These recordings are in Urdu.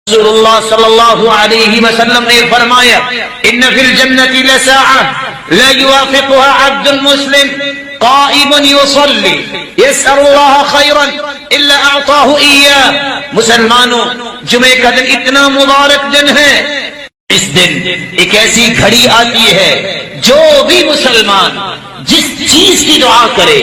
رسول اللہ صلی اللہ علیہ وسلم نے فرمایا ان فی الجنۃ لساعۃ لا یوافقها عبد مسلم قائم یصلی یسأل اللہ خیرا الا اعطاه ایاه۔ مسلمانوں، جمعہ کا دن اتنا مبارک دن ہے، اس دن ایک ایسی گھڑی آتی ہے جو بھی مسلمان جس چیز کی دعا کرے،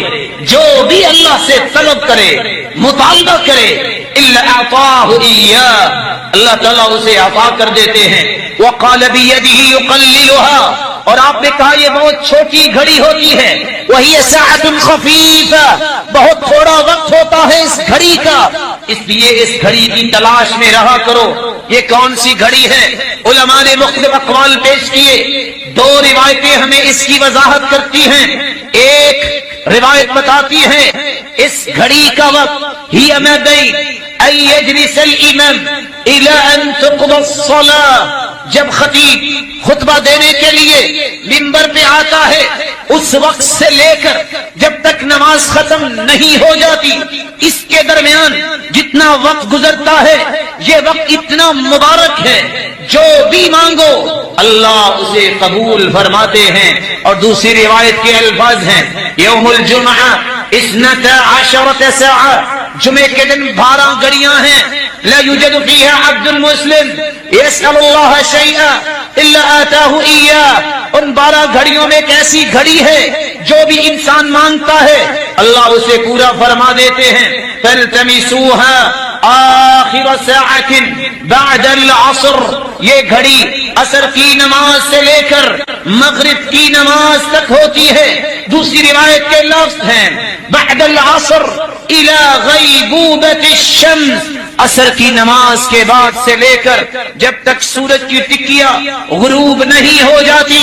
جو بھی اللہ سے طلب کرے، مطالبہ کرے، الا اعطاه ایاه، اللہ تعالیٰ اسے عطا کر دیتے ہیں۔ وقال بيده يقللها، اور آپ نے کہا یہ بہت چھوٹی گھڑی ہوتی ہے، وہی ساعۃ خفیفہ، بہت تھوڑا وقت ہوتا ہے اس گھڑی کا، اس لیے اس گھڑی کی تلاش میں رہا کرو۔ یہ کون سی گھڑی ہے؟ علماء نے مختلف اقوال پیش کیے، دو روایتیں ہمیں اس کی وضاحت کرتی ہیں۔ ایک روایت بتاتی ہے اس گھڑی کا وقت ہی ما بین ان یجلس الامام الى ان تقضى الصلاة، جب خطیب خطبہ دینے کے لیے منبر پہ آتا ہے اس وقت سے لے کر جب تک نماز ختم نہیں ہو جاتی، اس کے درمیان جتنا وقت گزرتا ہے یہ وقت اتنا مبارک ہے، جو بھی مانگو اللہ اسے قبول فرماتے ہیں۔ اور دوسری روایت کے الفاظ ہیں یوم الجمعہ 12 ساعة، جمعے کے دن 12 گھڑیاں ہیں، لا یوجد فیہا عبد مسلم یسأل اللہ شیئا الا آتاہ ایاہ، ان 12 گھڑیوں میں ایک ایسی گھڑی ہے جو بھی انسان مانگتا ہے اللہ اسے پورا فرما دیتے ہیں۔ فالتمسوها آخر ساعت بعد العصر، یہ گھڑی عصر کی نماز سے لے کر مغرب کی نماز تک ہوتی ہے۔ دوسری روایت کے لفظ ہیں بعد العصر الى غیبوبۃ الشمس، عصر کی نماز کے بعد سے لے کر جب تک سورج کی ٹکیا غروب نہیں ہو جاتی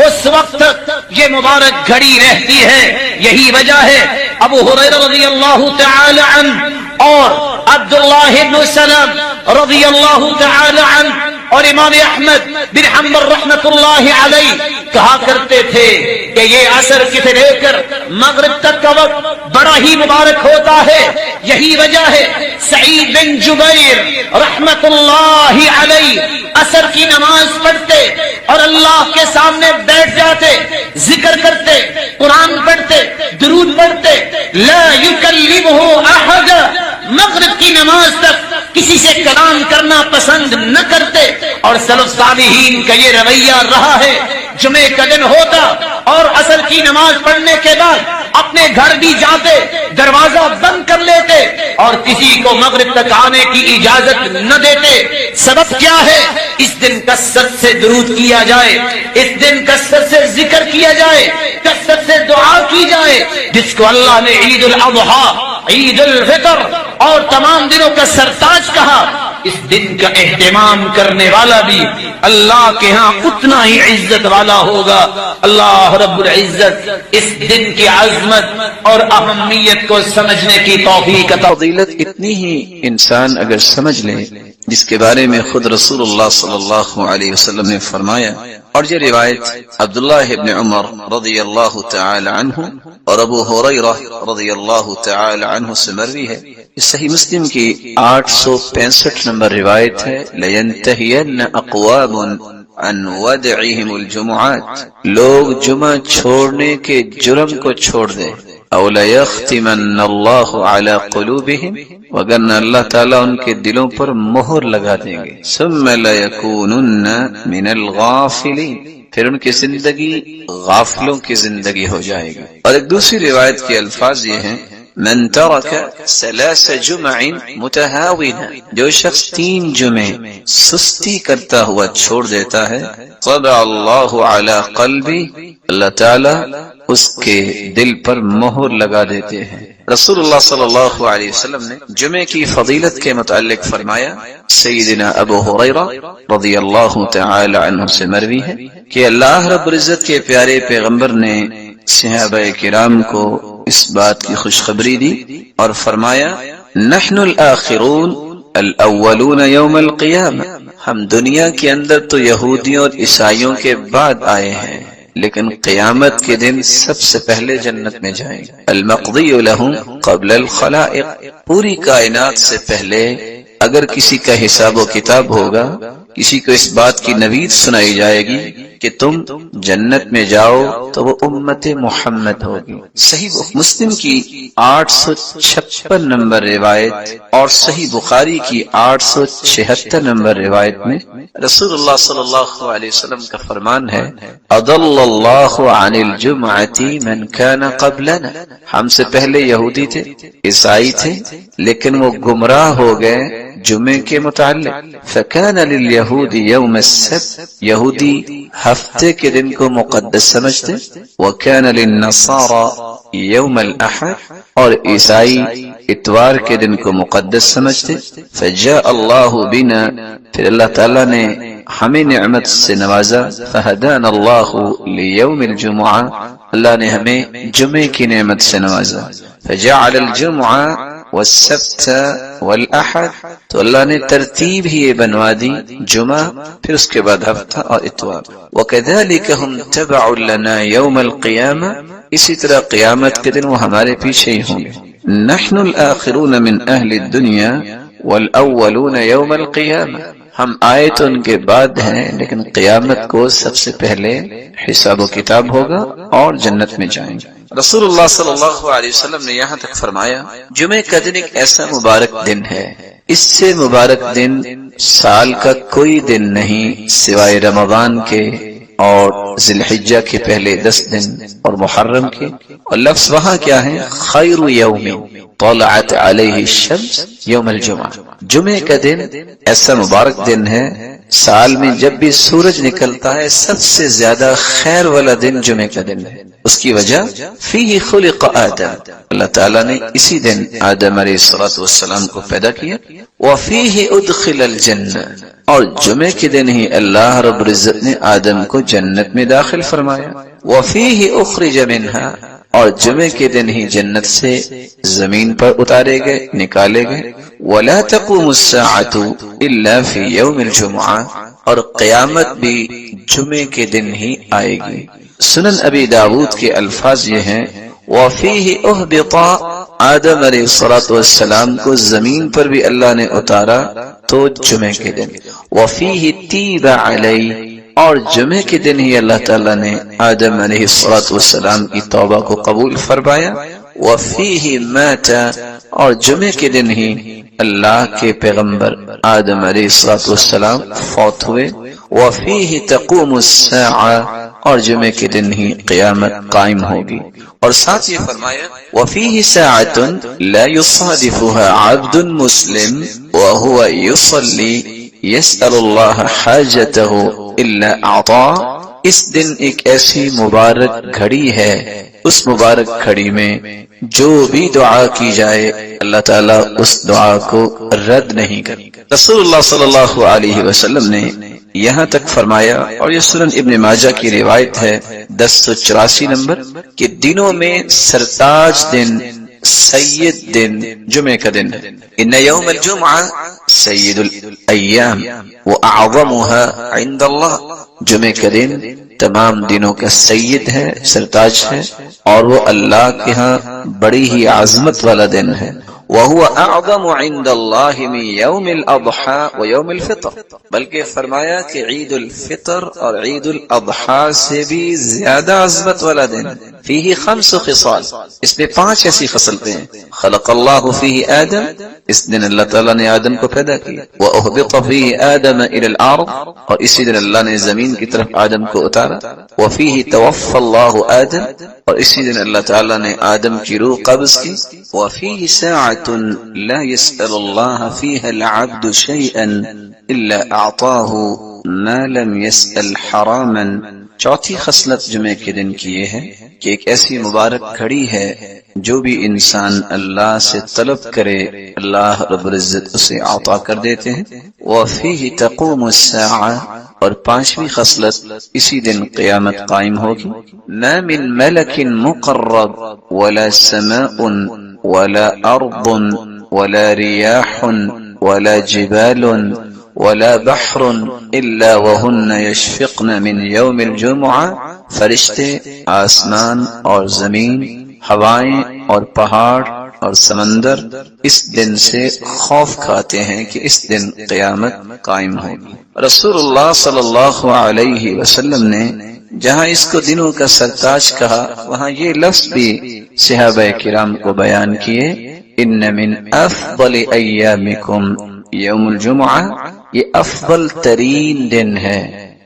اس وقت تک یہ مبارک گھڑی رہتی ہے۔ یہی وجہ ہے ابو ہریرہ رضی اللہ تعالی عنہ اور عبداللہ بن سلام رضی اللہ تعالی عنہ اور امام احمد بن حنبل رحمۃ اللہ علیہ کہا کرتے تھے کہ یہ عصر سے لے کر مغرب تک کا وقت بڑا ہی مبارک ہوتا ہے۔ یہی وجہ ہے سعید بن جبیر رحمۃ اللہ علیہ عصر کی نماز پڑھتے اور اللہ کے سامنے بیٹھ جاتے، ذکر کرتے، قرآن پڑھتے، درود پڑھتے، لا یکلمہ احد، مغرب کی نماز تک کسی سے کلام کرنا پسند نہ کرتے۔ اور سلف صالحین کا یہ رویہ رہا ہے، جمعے کا دن ہوتا اور عصر کی نماز پڑھنے کے بعد اپنے گھر بھی جاتے، دروازہ بند کر لیتے اور کسی کو مغرب تک آنے کی اجازت نہ دیتے۔ سبب کیا ہے؟ اس دن کثرت سے درود کیا جائے، اس دن کثرت سے ذکر کیا جائے، کثرت سے دعا کی جائے، جس کو اللہ نے عید الاضحیٰ، عید الفطر اور تمام دنوں کا سرتاج کہا۔ اس دن کا اہتمام کرنے والا بھی اللہ کے ہاں اتنا ہی عزت والا ہوگا۔ اللہ رب العزت اس دن کی عظمت اور اہمیت کو سمجھنے کی توفیق عطا۔ فضیلت اتنی ہی انسان اگر سمجھ لے جس کے بارے میں خود رسول اللہ صلی اللہ علیہ وسلم نے فرمایا، اور یہ روایت عبداللہ ابن عمر رضی اللہ تعالی عنہ اور ابو ہریرہ رضی اللہ تعالی عنہ سے مروی ہے۔ اس صحیح مسلم کی 865 نمبر روایت ہے لَيَنْتَهِيَنَّ أَقْوَامٌ عَنْ وَدْعِهِمُ الْجُمُعَاتِ، لوگ جمعہ چھوڑنے کے جرم کو چھوڑ دیں، أَوْ لَيَخْتِمَنَّ اللَّهُ عَلَى قُلُوبِهِمْ، وگرنہ اللہ تعالیٰ ان کے دلوں پر مہر لگا دیں گے، ثُمَّ لَيَكُونُنَّ مِنَ الْغَافِلِينَ، پھر ان کی زندگی غافلوں کی زندگی ہو جائے گی۔ اور ایک دوسری روایت کے الفاظ یہ ہیں من ترک 3 جمع متہاونا، جو شخص 3 جمعے سستی کرتا ہوا چھوڑ دیتا ہے، طبع اللہ علی قلبی، اللہ تعالی اس کے دل پر مہر لگا دیتے ہیں۔ رسول اللہ صلی اللہ علیہ وسلم نے جمعے کی فضیلت کے متعلق فرمایا، سیدنا ابو ہریرہ رضی اللہ تعالی عنہ سے مروی ہے کہ اللہ رب العزت کے پیارے پیغمبر نے صحابہ کرام کو اس بات کی خوشخبری دی اور فرمایا نحن الآخرون الاولون یوم القیامہ، ہم دنیا کے اندر تو یہودیوں اور عیسائیوں کے بعد آئے ہیں، لیکن قیامت کے دن سب سے پہلے جنت میں جائیں گے۔ المقضی لہم قبل الخلائق، پوری کائنات سے پہلے اگر کسی کا حساب و کتاب ہوگا، کسی کو اس بات کی نوید سنائی جائے گی کہ تم جنت میں جاؤ تو وہ امت محمد ہوگی۔ صحیح مسلم کی 856 نمبر روایت اور صحیح بخاری کی 876 نمبر روایت میں رسول اللہ صلی اللہ علیہ وسلم کا فرمان ہے، اضل اللہ عن الجمعۃ من کان قبلنا، ہم سے پہلے یہودی تھے، عیسائی تھے، لیکن وہ گمراہ ہو گئے جمعے کے متعلق۔ فکان لليہود یوم السبت، یہودی ہفتے کے دن کو مقدس سمجھتے، وکان للنصارى یوم الاحد، اور عیسائی اتوار کے دن کو مقدس سمجھتے۔ فجاء اللہ بنا، پھر اللہ تعالیٰ نے ہمیں نعمت سے نوازا، فہدانا اللہ لیوم الجمعہ، اللہ نے ہمیں جمعے کی نعمت سے نوازا۔ فجعل الجمعہ والسبت والاحد، تو اللہ نے ترتیب ہی یہ بنوا دی، جمعہ پھر اس کے بعد ہفتہ اور اتوار۔ وَكَذَلِكَ هُمْ تَبَعٌ لَنَا يَوْمَ الْقِيَامَةِ، اسی طرح قیامت کے دن وہ ہمارے پیچھے ہی ہوں گے۔ نحن الآخرون من اہل الدنیا والاولون یوم القیامہ، ہم آئے تو ان کے بعد ہیں، لیکن قیامت کو سب سے پہلے حساب و کتاب ہوگا اور جنت میں جائیں گے۔ رسول اللہ صلی اللہ علیہ وسلم نے یہاں تک فرمایا، جمعہ کا دن ایک ایسا مبارک دن ہے، اس سے مبارک دن سال کا کوئی دن نہیں سوائے رمضان کے اور ذی الحجہ کے پہلے 10 دن اور محرم کے۔ اور لفظ وہاں کیا ہے؟ خیر یوم طلعت علیہ الشمس یوم الجمعہ، جمعے کا دن ایسا مبارک دن ہے، سال میں جب بھی سورج نکلتا ہے سب سے زیادہ خیر والا دن جمعے کا دن ہے۔ اس کی وجہ فیہ خلق آدم، اللہ تعالیٰ نے اسی دن آدم علیہ السلام کو پیدا کیا۔ وفیہ ادخل الجنہ، اور جمعے کے دن ہی اللہ رب العزت نے آدم کو جنت میں داخل فرمایا۔ وفیہ اخرج منہا، اور جمعے کے دن ہی جنت سے زمین پر اتارے گئے، نکالے گئے۔ ولا تقوم الساعۃ الا فی یوم الجمعہ، اور قیامت بھی جمعے کے دن ہی آئے گی۔ سنن ابی داود کے الفاظ یہ ہیں، وفیہ اہبط، آدم علیہ السلام کو زمین پر بھی اللہ نے اتارا تو جمعے کے دن۔ وفیہ تیب علیہ، اور جمعے کے دن ہی اللہ تعالیٰ نے آدم علیہ السلام کی توبہ کو قبول فرمایا۔ وفیہ مات، اور جمعے کے دن ہی اللہ کے پیغمبر آدم علیہ السلام فوت ہوئے۔ وفیہ تقوم الساعہ، اور جمعے کے دن ہی قیامت قائم ہوگی۔ اور ساتھ یہ فرمایا، وفیہ ساعۃ لا یصادفها عبد مسلم وهو يصلی یسأل اللہ حاجتہ الا اعطا، اس دن ایک ایسی مبارک گھڑی ہے، اس مبارک گھڑی میں جو بھی دعا کی جائے اللہ تعالیٰ اس دعا کو رد نہیں کرتا۔ رسول اللہ صلی اللہ علیہ وسلم نے یہاں تک فرمایا، اور یہ سنن ابن ماجہ کی روایت ہے 1084 نمبر، کہ دنوں میں سرتاج دن، سید دن جمعے کا دن ہے۔ ان یوم الجمعہ سید الایام واعظمها عند اللہ، جمعے کا دن تمام دنوں کا سید ہے، سرتاج ہے، اور وہ اللہ کے ہاں بڑی ہی عظمت والا دن ہے۔ وَهُوَ أَعْظَمُ عِنْدَ اللَّهِ مِنْ يَوْمِ الْأَضْحَى وَيَوْمِ الْفِطْرِ، بلکہ فرمایا کہ عید الفطر اور عید الاضحیٰ سے بھی زیادہ عظمت والا دن ہے۔ فیہ 5 خصال، اس میں 5 ایسی خصلتیں ہیں۔ خلق اللہ فیہ آدم، اس دن اللہ تعالیٰ نے آدم کو پیدا کیا۔ وَأُهْبِطَ فیہ آدم إِلَى الْأَرْضِ، اور اسی دن اللہ نے زمین کی طرف آدم کو اتارا۔ وفیہ توفى اللہ آدم، اور اسی دن اللہ تعالیٰ نے آدم کی روح قبض کی۔ وفیہ ساعۃ لا يسأل الله فيها العبد شيئا إلا أعطاه ما لم يسأل حراما، چوتھی خصلت جمعے کے دن کی یہ ہے کہ ایک ایسی مبارک گھڑی ہے جو بھی انسان اللہ سے طلب کرے اللہ رب العزت اسے عطا کر دیتے ہیں۔ وفیہ تقوم الساعہ، اور 5ویں خصلت اسی دن قیامت قائم ہوگی۔ ما من ملک مقرب ولا سماء ولا أرض ولا رياح ولا جبال ولا بحر إلا وهن يشفقن من يوم الجمعة، فرشتے، آسمان اور زمین، ہوائیں اور پہاڑ، اور سمندر اس دن سے خوف کھاتے ہیں کہ اس دن قیامت قائم ہوگی۔ رسول اللہ صلی اللہ علیہ وسلم نے جہاں اس کو دنوں کا سرتاج کہا، وہاں یہ لفظ بھی صحابہ کرام کو بیان کیے، ان من افضل ایامکم یوم الجمعہ، یہ افضل ترین دن ہے۔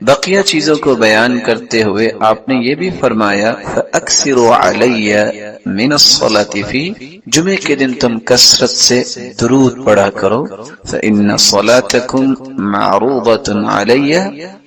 بقیہ چیزوں کو بیان کرتے ہوئے آپ نے یہ بھی فرمایا فَأَكْثِرُوا عَلَيَّ مِنَ الصَّلَاةِ فِي، جمعے کے دن تم کثرت سے درود پڑھا کرو، فَإِنَّ صَلَاتَكُمْ مَعْرُوضَةٌ عَلَيَّ،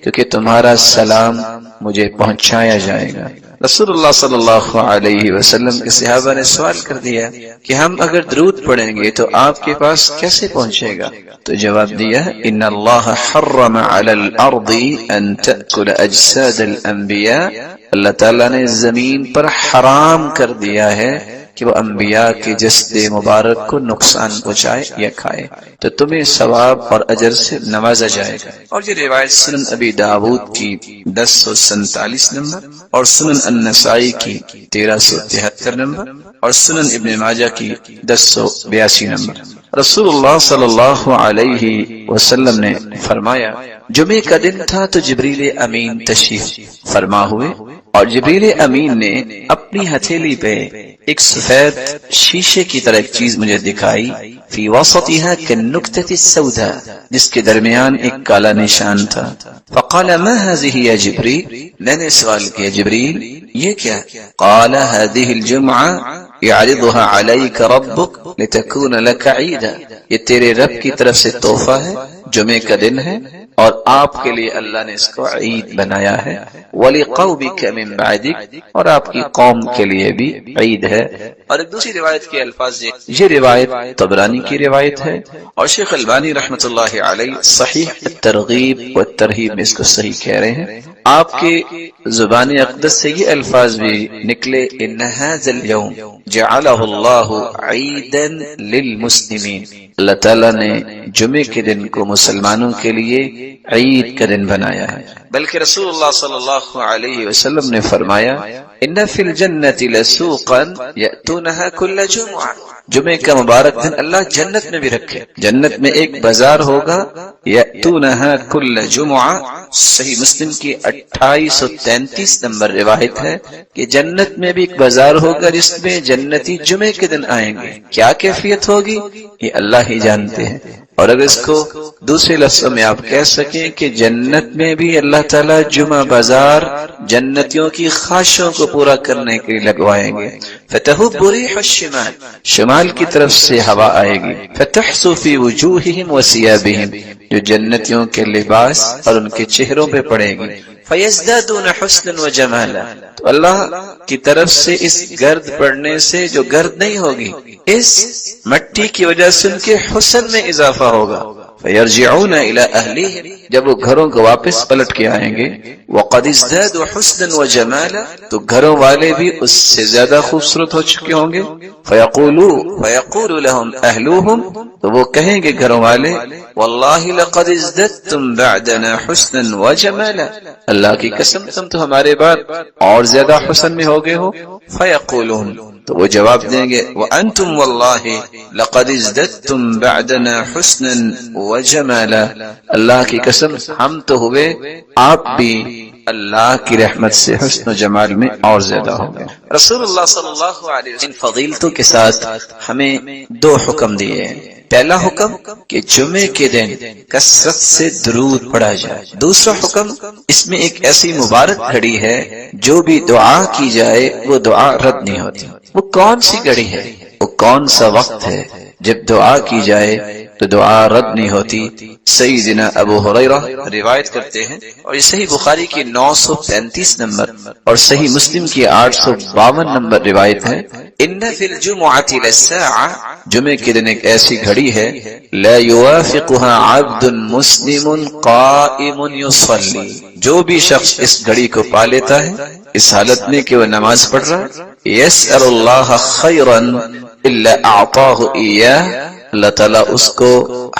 کیونکہ تمہارا سلام مجھے پہنچایا جائے گا۔ رسول اللہ صلی اللہ علیہ وسلم کے صحابہ نے سوال کر دیا کہ ہم اگر درود پڑھیں گے تو آپ کے پاس کیسے پہنچے گا؟ تو جواب دیا ان اللہ حرم علی الارض ان تأکل اجساد الانبیاء، اللہ تعالیٰ نے زمین پر حرام کر دیا ہے کہ وہ انبیاء کے جسد مبارک کو نقصان پہنچائے یا کھائے، تو تمہیں ثواب اور اجر سے نوازا جائے گا۔ اور یہ روایت سنن ابی داود کی 1047 نمبر اور سنن النسائی کی 1373 نمبر اور سنن ابن ماجہ کی 1082 نمبر۔ رسول اللہ صلی اللہ علیہ وسلم نے فرمایا جمعے کا دن تھا تو جبریل امین تشریف فرما ہوئے، اور جبریل امین نے اپنی ہتھیلی پہ ایک سفید شیشے کی طرح ایک چیز مجھے دکھائی، فی وسطها كالنکتة السوداء، جس کے درمیان ایک کالا نشان تھا۔ فقال ما هذه يا جبریل، میں نے سوال کیا جبریل یہ کیا؟ قال هذه الجمعة يعرضها عليك ربك لتكون لك عيدا، یہ تیرے رب کی طرف سے تحفہ ہے، جمعے کا دن ہے اور آپ کے لیے اللہ نے اس کو عید بنایا ہے، وَلِقَوْمِكَ مِن بَعْدِكَ، اور آپ کی قوم کے لیے بھی عید ہے۔ اور ایک دوسری روایت کے الفاظ یہ روایت طبرانی کی روایت ہے، اور شیخ البانی رحمۃ اللہ علیہ صحیح الترغیب والترہیب میں اس کو صحیح کہہ رہے ہیں۔ آپ کے زبان اقدس سے یہ الفاظ بھی نکلے ان هذا اليوم جعله اللہ عیدا للمسلمین، اللہ تعالیٰ نے جمعے کے دن کو مسلمانوں کے لیے عید کا دن بنایا ہے۔ بلکہ رسول اللہ صلی اللہ علیہ وسلم نے فرمایا ان فی الجنۃ لسوقا یأتونها کل جمعہ، جمعے کا مبارک دن اللہ جنت میں بھی رکھے، جنت میں ایک بازار ہوگا یأتونها کل جمعہ، صحیح مسلم کی 2833 نمبر روایت ہے کہ جنت میں بھی ایک بازار ہوگا جس میں جنتی جمعے کے دن آئیں گے، کیا کیفیت ہوگی یہ اللہ ہی جانتے ہیں۔ اور اگر اس کو دوسرے لفظوں میں آپ کہہ سکیں کہ جنت میں بھی اللہ تعالیٰ جمعہ بازار جنتیوں کی خواہشوں کو پورا کرنے کے لیے لگوائیں گے۔ فتحب ريح الشمال، شمال کی طرف سے ہوا آئے گی، فتحسو فی وجوہہم وثيابہم، جو جنتیوں کے لباس اور ان کے چہروں پہ پڑے گی، فیزدادون حسنا وجمالا، تو اللہ کی طرف سے اس گرد پڑنے سے جو گرد نہیں ہوگی، اس مٹی کی وجہ سے ان کے حسن میں اضافہ ہوگا، فیرجعون الی اہلہم، جب وہ گھروں کو واپس پلٹ کے آئیں گے، وقد ازدادوا حسنا وجمالا، تو گھروں والے بھی اس سے زیادہ خوبصورت ہو چکے ہوں گے، فیقول لهم اہلوہم، تو وہ کہیں گے گھروں والے واللہ لقد ازددتم بعدنا حسنا وجمالا، اللہ کی قسم تم تو ہمارے بعد اور زیادہ حسن میں ہو گئے ہو، فیقولون، تو وہ جواب دیں گے وانتم واللہ لقد ازددتم بعدنا حسنا وجمالا، اللہ کی قسم ہم تو ہوئے آپ بھی اللہ کی رحمت سے حسن و جمال میں اور زیادہ ہو گئے۔ رسول اللہ صلی اللہ علیہ وسلم فضیلتوں کے ساتھ ہمیں دو حکم دیے ہیں۔ پہلا حکم کہ جمعے کے دن کثرت سے درود پڑھا جائے، دوسرا حکم اس میں ایک ایسی مبارک گھڑی ہے جو بھی دعا کی جائے وہ دعا رد نہیں ہوتی۔ وہ کون سی گھڑی ہے، وہ کون سا وقت ہے جب دعا کی جائے تو دعا رد نہیں ہوتی؟ سیدنا ابو ہریرہ روایت کرتے ہیں، اور یہ صحیح بخاری کی 935 نمبر اور صحیح مسلم کی 852 نمبر روایت ہے، ان فی الجمعۃ للساعہ، جمعے کے دن ایک ایسی گھڑی ہے، لا یوافقها عبد مسلم قائم یصلی، جو بھی شخص اس گھڑی کو پا لیتا ہے اس حالت میں کہ وہ نماز پڑھ رہا، یسأل اللہ خیرا الا اعطاہ ایاہ، اللہ تعالیٰ اس کو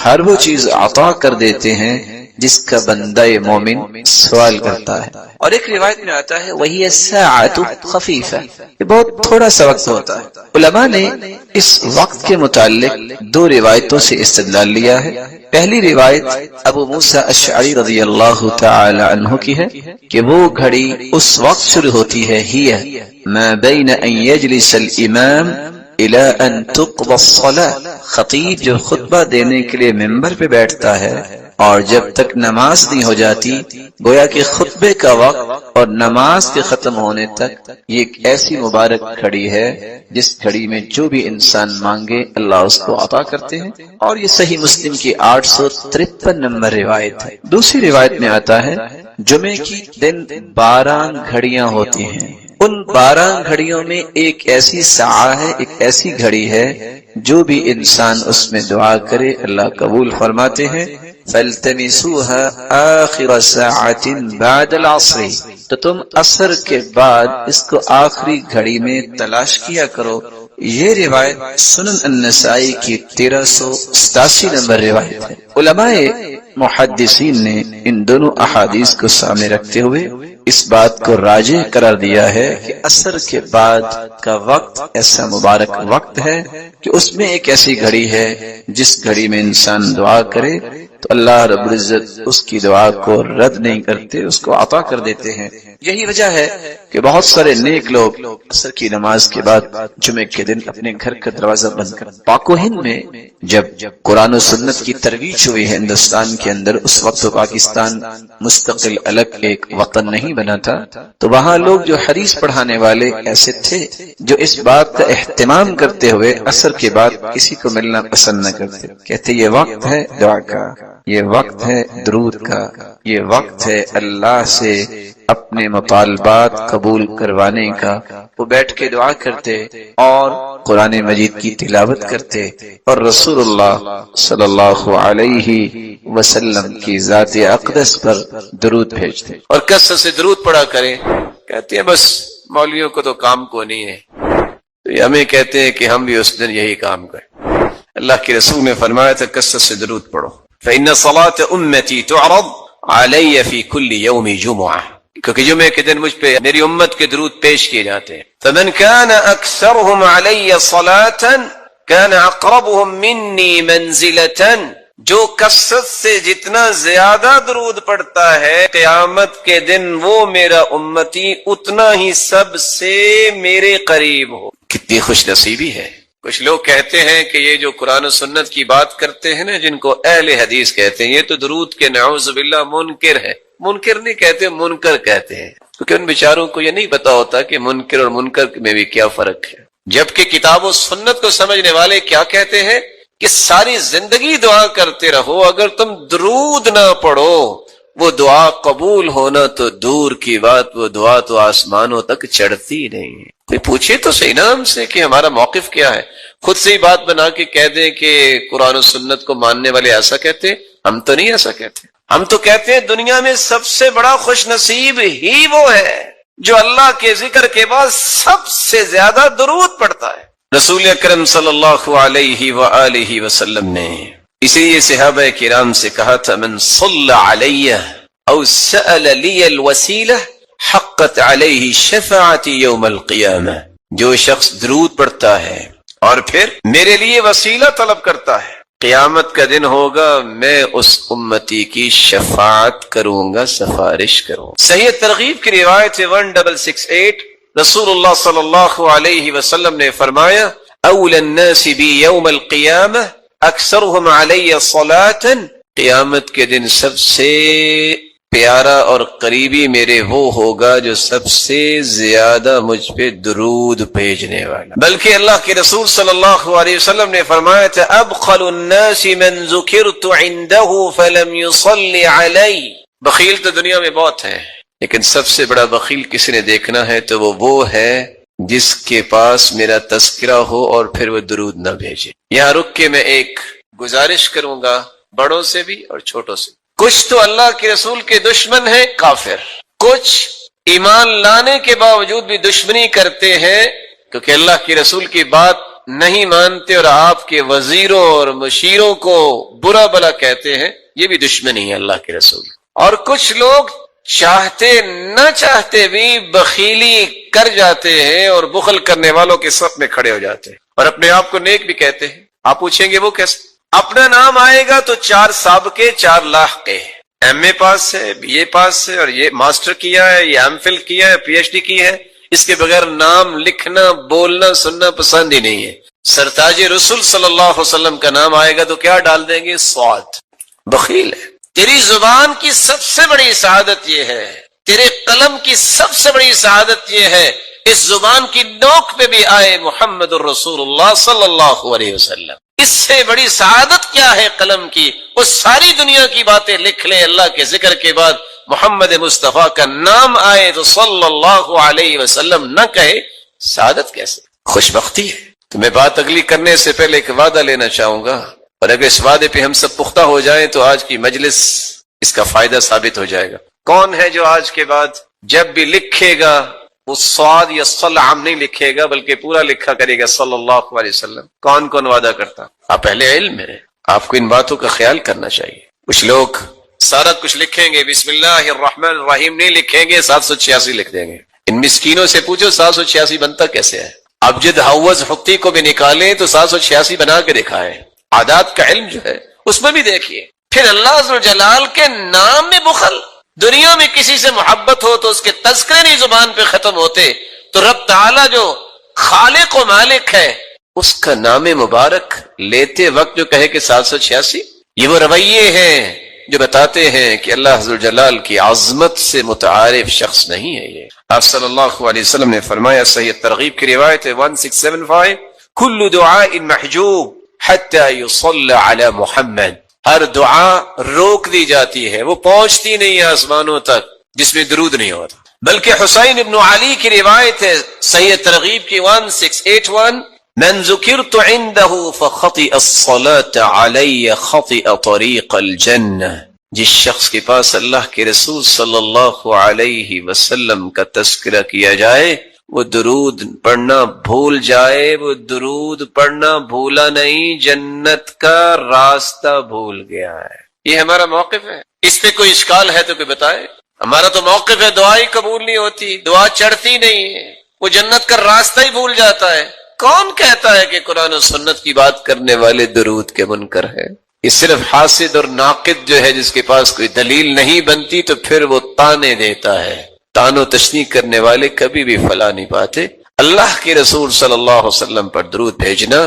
ہر وہ چیز عطا کر دیتے ہیں جس کا بندہ مومن سوال کرتا ہے۔ اور ایک روایت میں آتا ہے وہی الساعۃ خفیفہ، یہ بہت تھوڑا سا وقت ہوتا ہے۔ علماء نے اس وقت کے متعلق دو روایتوں سے استدلال لیا ہے۔ پہلی روایت ابو موسیٰ اشعری رضی اللہ تعالی عنہ کی ہے کہ وہ گھڑی اس وقت شروع ہوتی ہے ہی ما بین ان یجلس الامام الى ان تقضى الصلاة، خطیب جو خطبہ دینے کے لیے ممبر پہ بیٹھتا ہے اور جب تک نماز نہیں ہو جاتی، گویا کہ خطبے کا وقت اور نماز کے ختم ہونے تک یہ ایک ایسی مبارک گھڑی ہے جس گھڑی میں جو بھی انسان مانگے اللہ اس کو عطا کرتے ہیں، اور یہ صحیح مسلم کی 853 نمبر روایت ہے۔ دوسری روایت میں آتا ہے جمعے کی دن 12 گھڑیاں ہوتی ہیں، ان 12 گھڑیوں میں ایک ایسی ساعہ ہے، ایک ایسی گھڑی ہے جو بھی انسان اس میں دعا کرے اللہ قبول فرماتے ہیں۔ فَالْتَمِسُوهَا آخِرَ سَاعَةٍ بَعْدَ الْعَصْرِ، تو تم عصر کے بعد اس کو آخری گھڑی میں تلاش کیا کرو۔ یہ روایت سنن النسائی کی 1387 نمبر روایت ہے۔ علماء محدثین نے ان دونوں احادیث کو سامنے رکھتے ہوئے اس بات کو راجح قرار دیا ہے کہ عصر کے بعد کا وقت ایسا مبارک وقت ہے کہ اس میں ایک ایسی گھڑی ہے جس گھڑی میں انسان دعا کرے تو اللہ رب العزت اس کی دعا کو رد نہیں کرتے، اس کو عطا کر دیتے ہیں۔ یہی وجہ ہے کہ بہت سارے نیک لوگ عصر کی نماز کے بعد جمعے کے دن اپنے گھر کا دروازہ بند کر، پاک و ہند میں جب قرآن و سنت کی ترویج ہوئی ہے ہندوستان کے اندر، اس وقت تو پاکستان مستقل الگ ایک وطن نہیں بنا تھا، تو وہاں لوگ جو حدیث پڑھانے والے ایسے تھے جو اس بات کا اہتمام کرتے ہوئے عصر کے بعد کسی کو ملنا پسند نہ کرتے، کہتے یہ وقت ہے دعا کا، یہ وقت ہے درود کا، یہ وقت ہے اللہ سے اپنے مطالبات قبول کروانے کا۔ وہ بیٹھ کے دعا کرتے اور قرآن مجید کی تلاوت کرتے اور رسول اللہ صلی اللہ علیہ وسلم کی ذات اقدس پر درود بھیجتے اور کثرت سے درود پڑھا کریں۔ کہتے ہیں بس مولویوں کو تو کام کو نہیں ہے، تو ہمیں کہتے ہیں کہ ہم بھی اس دن یہی کام کریں۔ اللہ کے رسول نے فرمایا تھا کثرت سے درود پڑھو، فإن صلاة أمتي تعرض علي في كل يوم جمعة، کیونکہ جمعے کے دن مجھ پہ میری امت کے درود پیش کیے جاتے ہیں۔ فمن كان أكثرهم علي صلاة كان أقربهم مني منزلة، جو کثرت سے جتنا زیادہ درود پڑھتا ہے قیامت کے دن وہ میرا امتی اتنا ہی سب سے میرے قریب ہو۔ کتنی خوش نصیبی ہے۔ کچھ لوگ کہتے ہیں کہ یہ جو قرآن و سنت کی بات کرتے ہیں نا، جن کو اہل حدیث کہتے ہیں، یہ تو درود کے نعوذ باللہ منکر ہے۔ منکر نہیں کہتے، منکر کہتے ہیں، کیونکہ ان بیچاروں کو یہ نہیں پتا ہوتا کہ منکر اور منکر میں بھی کیا فرق ہے۔ جبکہ کتاب و سنت کو سمجھنے والے کیا کہتے ہیں کہ ساری زندگی دعا کرتے رہو، اگر تم درود نہ پڑھو وہ دعا قبول ہونا تو دور کی بات، وہ دعا تو آسمانوں تک چڑھتی نہیں ہے۔ کوئی پوچھے تو صحیح نام سے کہ ہمارا موقف کیا ہے، خود سے ہی بات بنا کے کہہ دیں کہ قرآن و سنت کو ماننے والے ایسا کہتے، ہم تو نہیں ایسا کہتے۔ ہم تو کہتے ہیں دنیا میں سب سے بڑا خوش نصیب ہی وہ ہے جو اللہ کے ذکر کے بعد سب سے زیادہ درود پڑھتا ہے۔ رسول اکرم صلی اللہ علیہ وآلہ وسلم نے اسی لیے صحابہ کرام سے کہا تھا من صلی علی او سأل لی الوسیلہ حقت علیہ شفاعتی یوم القیامہ، جو شخص درود پڑھتا ہے اور پھر میرے لیے وسیلہ طلب کرتا ہے، قیامت کا دن ہوگا میں اس امتی کی شفاعت کروں گا، سفارش کروں گا۔ صحیح ترغیب کی روایت 1668 رسول اللہ صلی اللہ علیہ وسلم نے فرمایا اولی الناس بی یوم القیامہ اکثرهم علی صلاۃ، قیامت کے دن سب سے پیارا اور قریبی میرے وہ ہوگا جو سب سے زیادہ مجھ پہ درود بھیجنے والا۔ بلکہ اللہ کے رسول صلی اللہ علیہ وسلم نے فرمایا تھا ابخل الناس من ذکرت عنده فلم يصلی علی، بخیل تو دنیا میں بہت ہیں لیکن سب سے بڑا بخیل کسی نے دیکھنا ہے تو وہ ہے جس کے پاس میرا تذکرہ ہو اور پھر وہ درود نہ بھیجے۔ یہاں رک کے میں ایک گزارش کروں گا بڑوں سے بھی اور چھوٹوں سے۔ کچھ تو اللہ کے رسول کے دشمن ہیں کافر، کچھ ایمان لانے کے باوجود بھی دشمنی کرتے ہیں کیونکہ اللہ کے رسول کی بات نہیں مانتے اور آپ کے وزیروں اور مشیروں کو برا بلا کہتے ہیں۔ یہ بھی دشمنی ہے اللہ کے رسول. اور کچھ لوگ چاہتے نہ چاہتے بھی بخیلی کر جاتے ہیں اور بخل کرنے والوں کے صف میں کھڑے ہو جاتے ہیں اور اپنے آپ کو نیک بھی کہتے ہیں. آپ پوچھیں گے وہ کیسے؟ اپنا نام آئے گا تو 4 سابقے 4 لاحقے، ایم اے پاس ہے، بی اے پاس ہے، اور یہ ماسٹر کیا ہے، یہ ایم فل کیا ہے، پی ایچ ڈی کی ہے. اس کے بغیر نام لکھنا بولنا سننا پسند ہی نہیں ہے. سرتاج رسول صلی اللہ علیہ وسلم کا نام آئے گا تو کیا ڈال دیں گے؟ صاد. بخیل ہے. تیری زبان کی سب سے بڑی سعادت یہ ہے، تیرے قلم کی سب سے بڑی سعادت یہ ہے اس زبان کی نوک پہ بھی آئے محمد الرسول اللہ صلی اللہ علیہ وسلم. اس سے بڑی سعادت کیا ہے قلم کی؟ وہ ساری دنیا کی باتیں لکھ لے، اللہ کے ذکر کے بعد محمد مصطفیٰ کا نام آئے تو صلی اللہ علیہ وسلم نہ کہے. سعادت کیسے؟ خوش بختی ہے. تو میں بات اگلی کرنے سے پہلے ایک وعدہ لینا چاہوں گا، اور اگر اس وعدے پہ ہم سب پختہ ہو جائیں تو آج کی مجلس اس کا فائدہ ثابت ہو جائے گا. کون ہے جو آج کے بعد جب بھی لکھے گا وہ صاد یا صلعم نہیں لکھے گا بلکہ پورا لکھا کرے گا صلی اللہ علیہ وسلم؟ کون کون وعدہ کرتا؟ آپ اہل علم ہیں، آپ کو ان باتوں کا خیال کرنا چاہیے. کچھ لوگ سارا کچھ لکھیں گے، بسم اللہ الرحمن الرحیم نہیں لکھیں گے، 786 لکھ دیں گے. ان مسکینوں سے پوچھو 786 بنتا کیسے ہے؟ ابجد حوض حقی کو بھی نکالیں تو 786 بنا کے دکھائے. عادات کا علم جو ہے اس میں بھی دیکھیے. پھر اللہ عز و جلال کے نام میں بخل. دنیا میں کسی سے محبت ہو تو اس کے تذکرے نہیں زبان پہ ختم ہوتے، تو رب تعالیٰ جو خالق و مالک ہے اس کا نام مبارک لیتے وقت جو کہے کہ 786، یہ وہ رویے ہیں جو بتاتے ہیں کہ اللہ عز و جلال کی عظمت سے متعارف شخص نہیں ہے. یہ آپ صلی اللہ علیہ وسلم نے فرمایا، صحیح ترغیب کی روایت ہے 1675، کل دعاء محجوب حتی یصلی علی محمد. ہر دعا روک دی جاتی ہے، وہ پہنچتی نہیں آسمانوں تک جس میں درود نہیں ہوتا. بلکہ حسین ابن علی کی روایت ہے صحیح ترغیب کی 1681، من ذکرت عنده فخطئ الصلاة علی خطئ طریق الجنہ. جس شخص کے پاس اللہ کے رسول صلی اللہ علیہ وسلم کا تذکرہ کیا جائے وہ درود پڑھنا بھول جائے، وہ درود پڑھنا بھولا نہیں، جنت کا راستہ بھول گیا ہے. یہ ہمارا موقف ہے. اس پہ کوئی اشکال ہے تو کوئی بتائے. ہمارا تو موقف ہے دعا ہی قبول نہیں ہوتی، دعا چڑھتی نہیں ہے، وہ جنت کا راستہ ہی بھول جاتا ہے. کون کہتا ہے کہ قرآن و سنت کی بات کرنے والے درود کے منکر ہے؟ یہ صرف حاسد اور ناقد جو ہے جس کے پاس کوئی دلیل نہیں بنتی تو پھر وہ تانے دیتا ہے. تان و تشنیع کرنے والے کبھی بھی فلاح نہیں پاتے. اللہ کے رسول صلی اللہ علیہ وسلم پر درود بھیجنا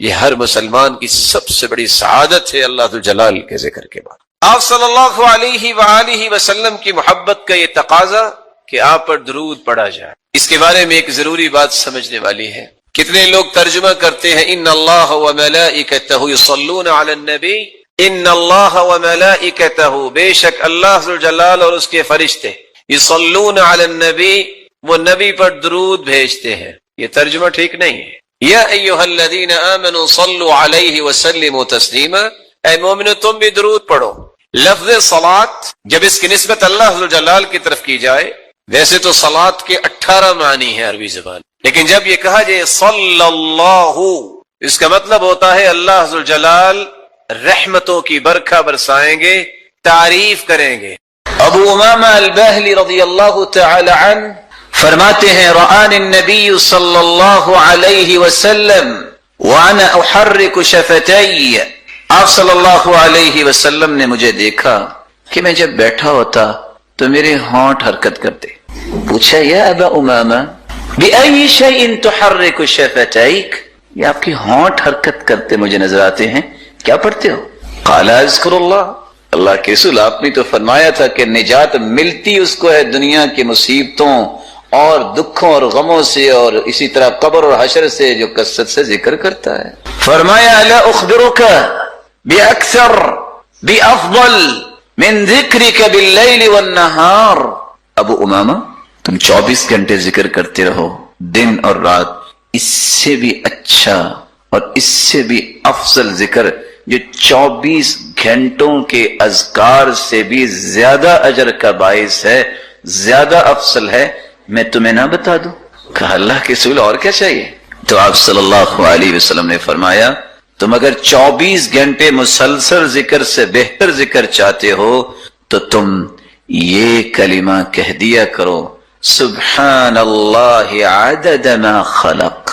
یہ ہر مسلمان کی سب سے بڑی سعادت ہے اللہ ذو جلال کے ذکر کے بعد. آپ صلی اللہ علیہ وآلہ وسلم کی محبت کا یہ تقاضا کہ آپ پر درود پڑھا جائے. اس کے بارے میں ایک ضروری بات سمجھنے والی ہے. کتنے لوگ ترجمہ کرتے ہیں ان اللہ وملائکتہ یصلون علی النبی، ان اللہ وملائکتہ، بے شک اللہ ذو جلال اور اس کے فرشتے، یصلون علی النبی، وہ نبی پر درود بھیجتے ہیں. یہ ترجمہ ٹھیک نہیں ہے. یا ایھا الذین آمنوا صلوا علیہ وسلموا تسلیما، اے مومنو تم بھی درود پڑھو. لفظ صلاۃ جب اس کی نسبت اللہ ذو جلال کی طرف کی جائے، ویسے تو صلاۃ کے 18 معنی ہیں عربی زبان، لیکن جب یہ کہا جائے صلی اللہ، اس کا مطلب ہوتا ہے اللہ ذو جلال رحمتوں کی برکھا برسائیں گے، تعریف کریں گے. ابو امامہ الباہلی رضی اللہ تعالی عنہ فرماتے ہیں رآنی النبی صلی اللہ علیہ وسلم وانا احرک شفتی، آپ صلی اللہ علیہ وسلم نے مجھے دیکھا کہ میں جب بیٹھا ہوتا تو میرے ہونٹ حرکت کرتے. پوچھا یا ابا امامہ بأي شيء تحرك شفتيك، یہ آپ کی ہونٹ حرکت کرتے مجھے نظر آتے ہیں، کیا پڑھتے ہو؟ قال اذکر اللہ، اللہ کے رسول آپ نے تو فرمایا تھا کہ نجات ملتی اس کو ہے دنیا کی مصیبتوں اور دکھوں اور غموں سے، اور اسی طرح قبر اور حشر سے جو کثرت سے ذکر کرتا ہے. فرمایا الا اخبرک باکثر بافضل من ذکرک باللیل والنہار. ابو امامہ تم 24 گھنٹے ذکر کرتے رہو دن اور رات، اس سے بھی اچھا اور اس سے بھی افضل ذکر جو 24 گھنٹوں کے اذکار سے بھی زیادہ اجر کا باعث ہے، زیادہ افضل ہے، میں تمہیں نہ بتا دوں؟ کہا اللہ کے رسول اور کیا چاہیے؟ تو آپ صلی اللہ علیہ وسلم نے فرمایا تم اگر 24 گھنٹے مسلسل ذکر سے بہتر ذکر چاہتے ہو تو تم یہ کلمہ کہہ دیا کرو، سبحان اللہ عدد ما خلق،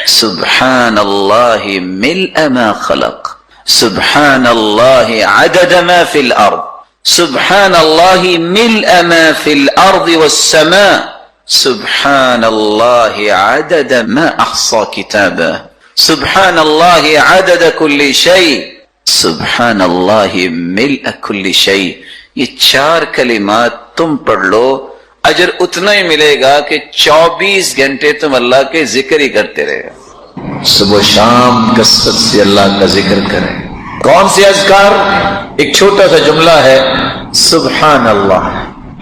سبحان اللہ ملء ما خلق، سبحان اللہ عدد ما فی الارض، سبحان اللہ ملء ما فی الارض والسماء، سبحان اللہ عدد ما احصى کتابہ، سبحان اللہ عدد کل شیء، سبحان اللہ ملء کل شیء۔ یہ 4 کلمات تم پڑھ لو، اجر اتنا ہی ملے گا کہ 24 گھنٹے تم اللہ کے ذکر ہی کرتے رہے گا۔ صبح و شام کثرت سے اللہ کا ذکر کریں۔ کون سے اذکار؟ ایک چھوٹا سا جملہ ہے، سبحان اللہ۔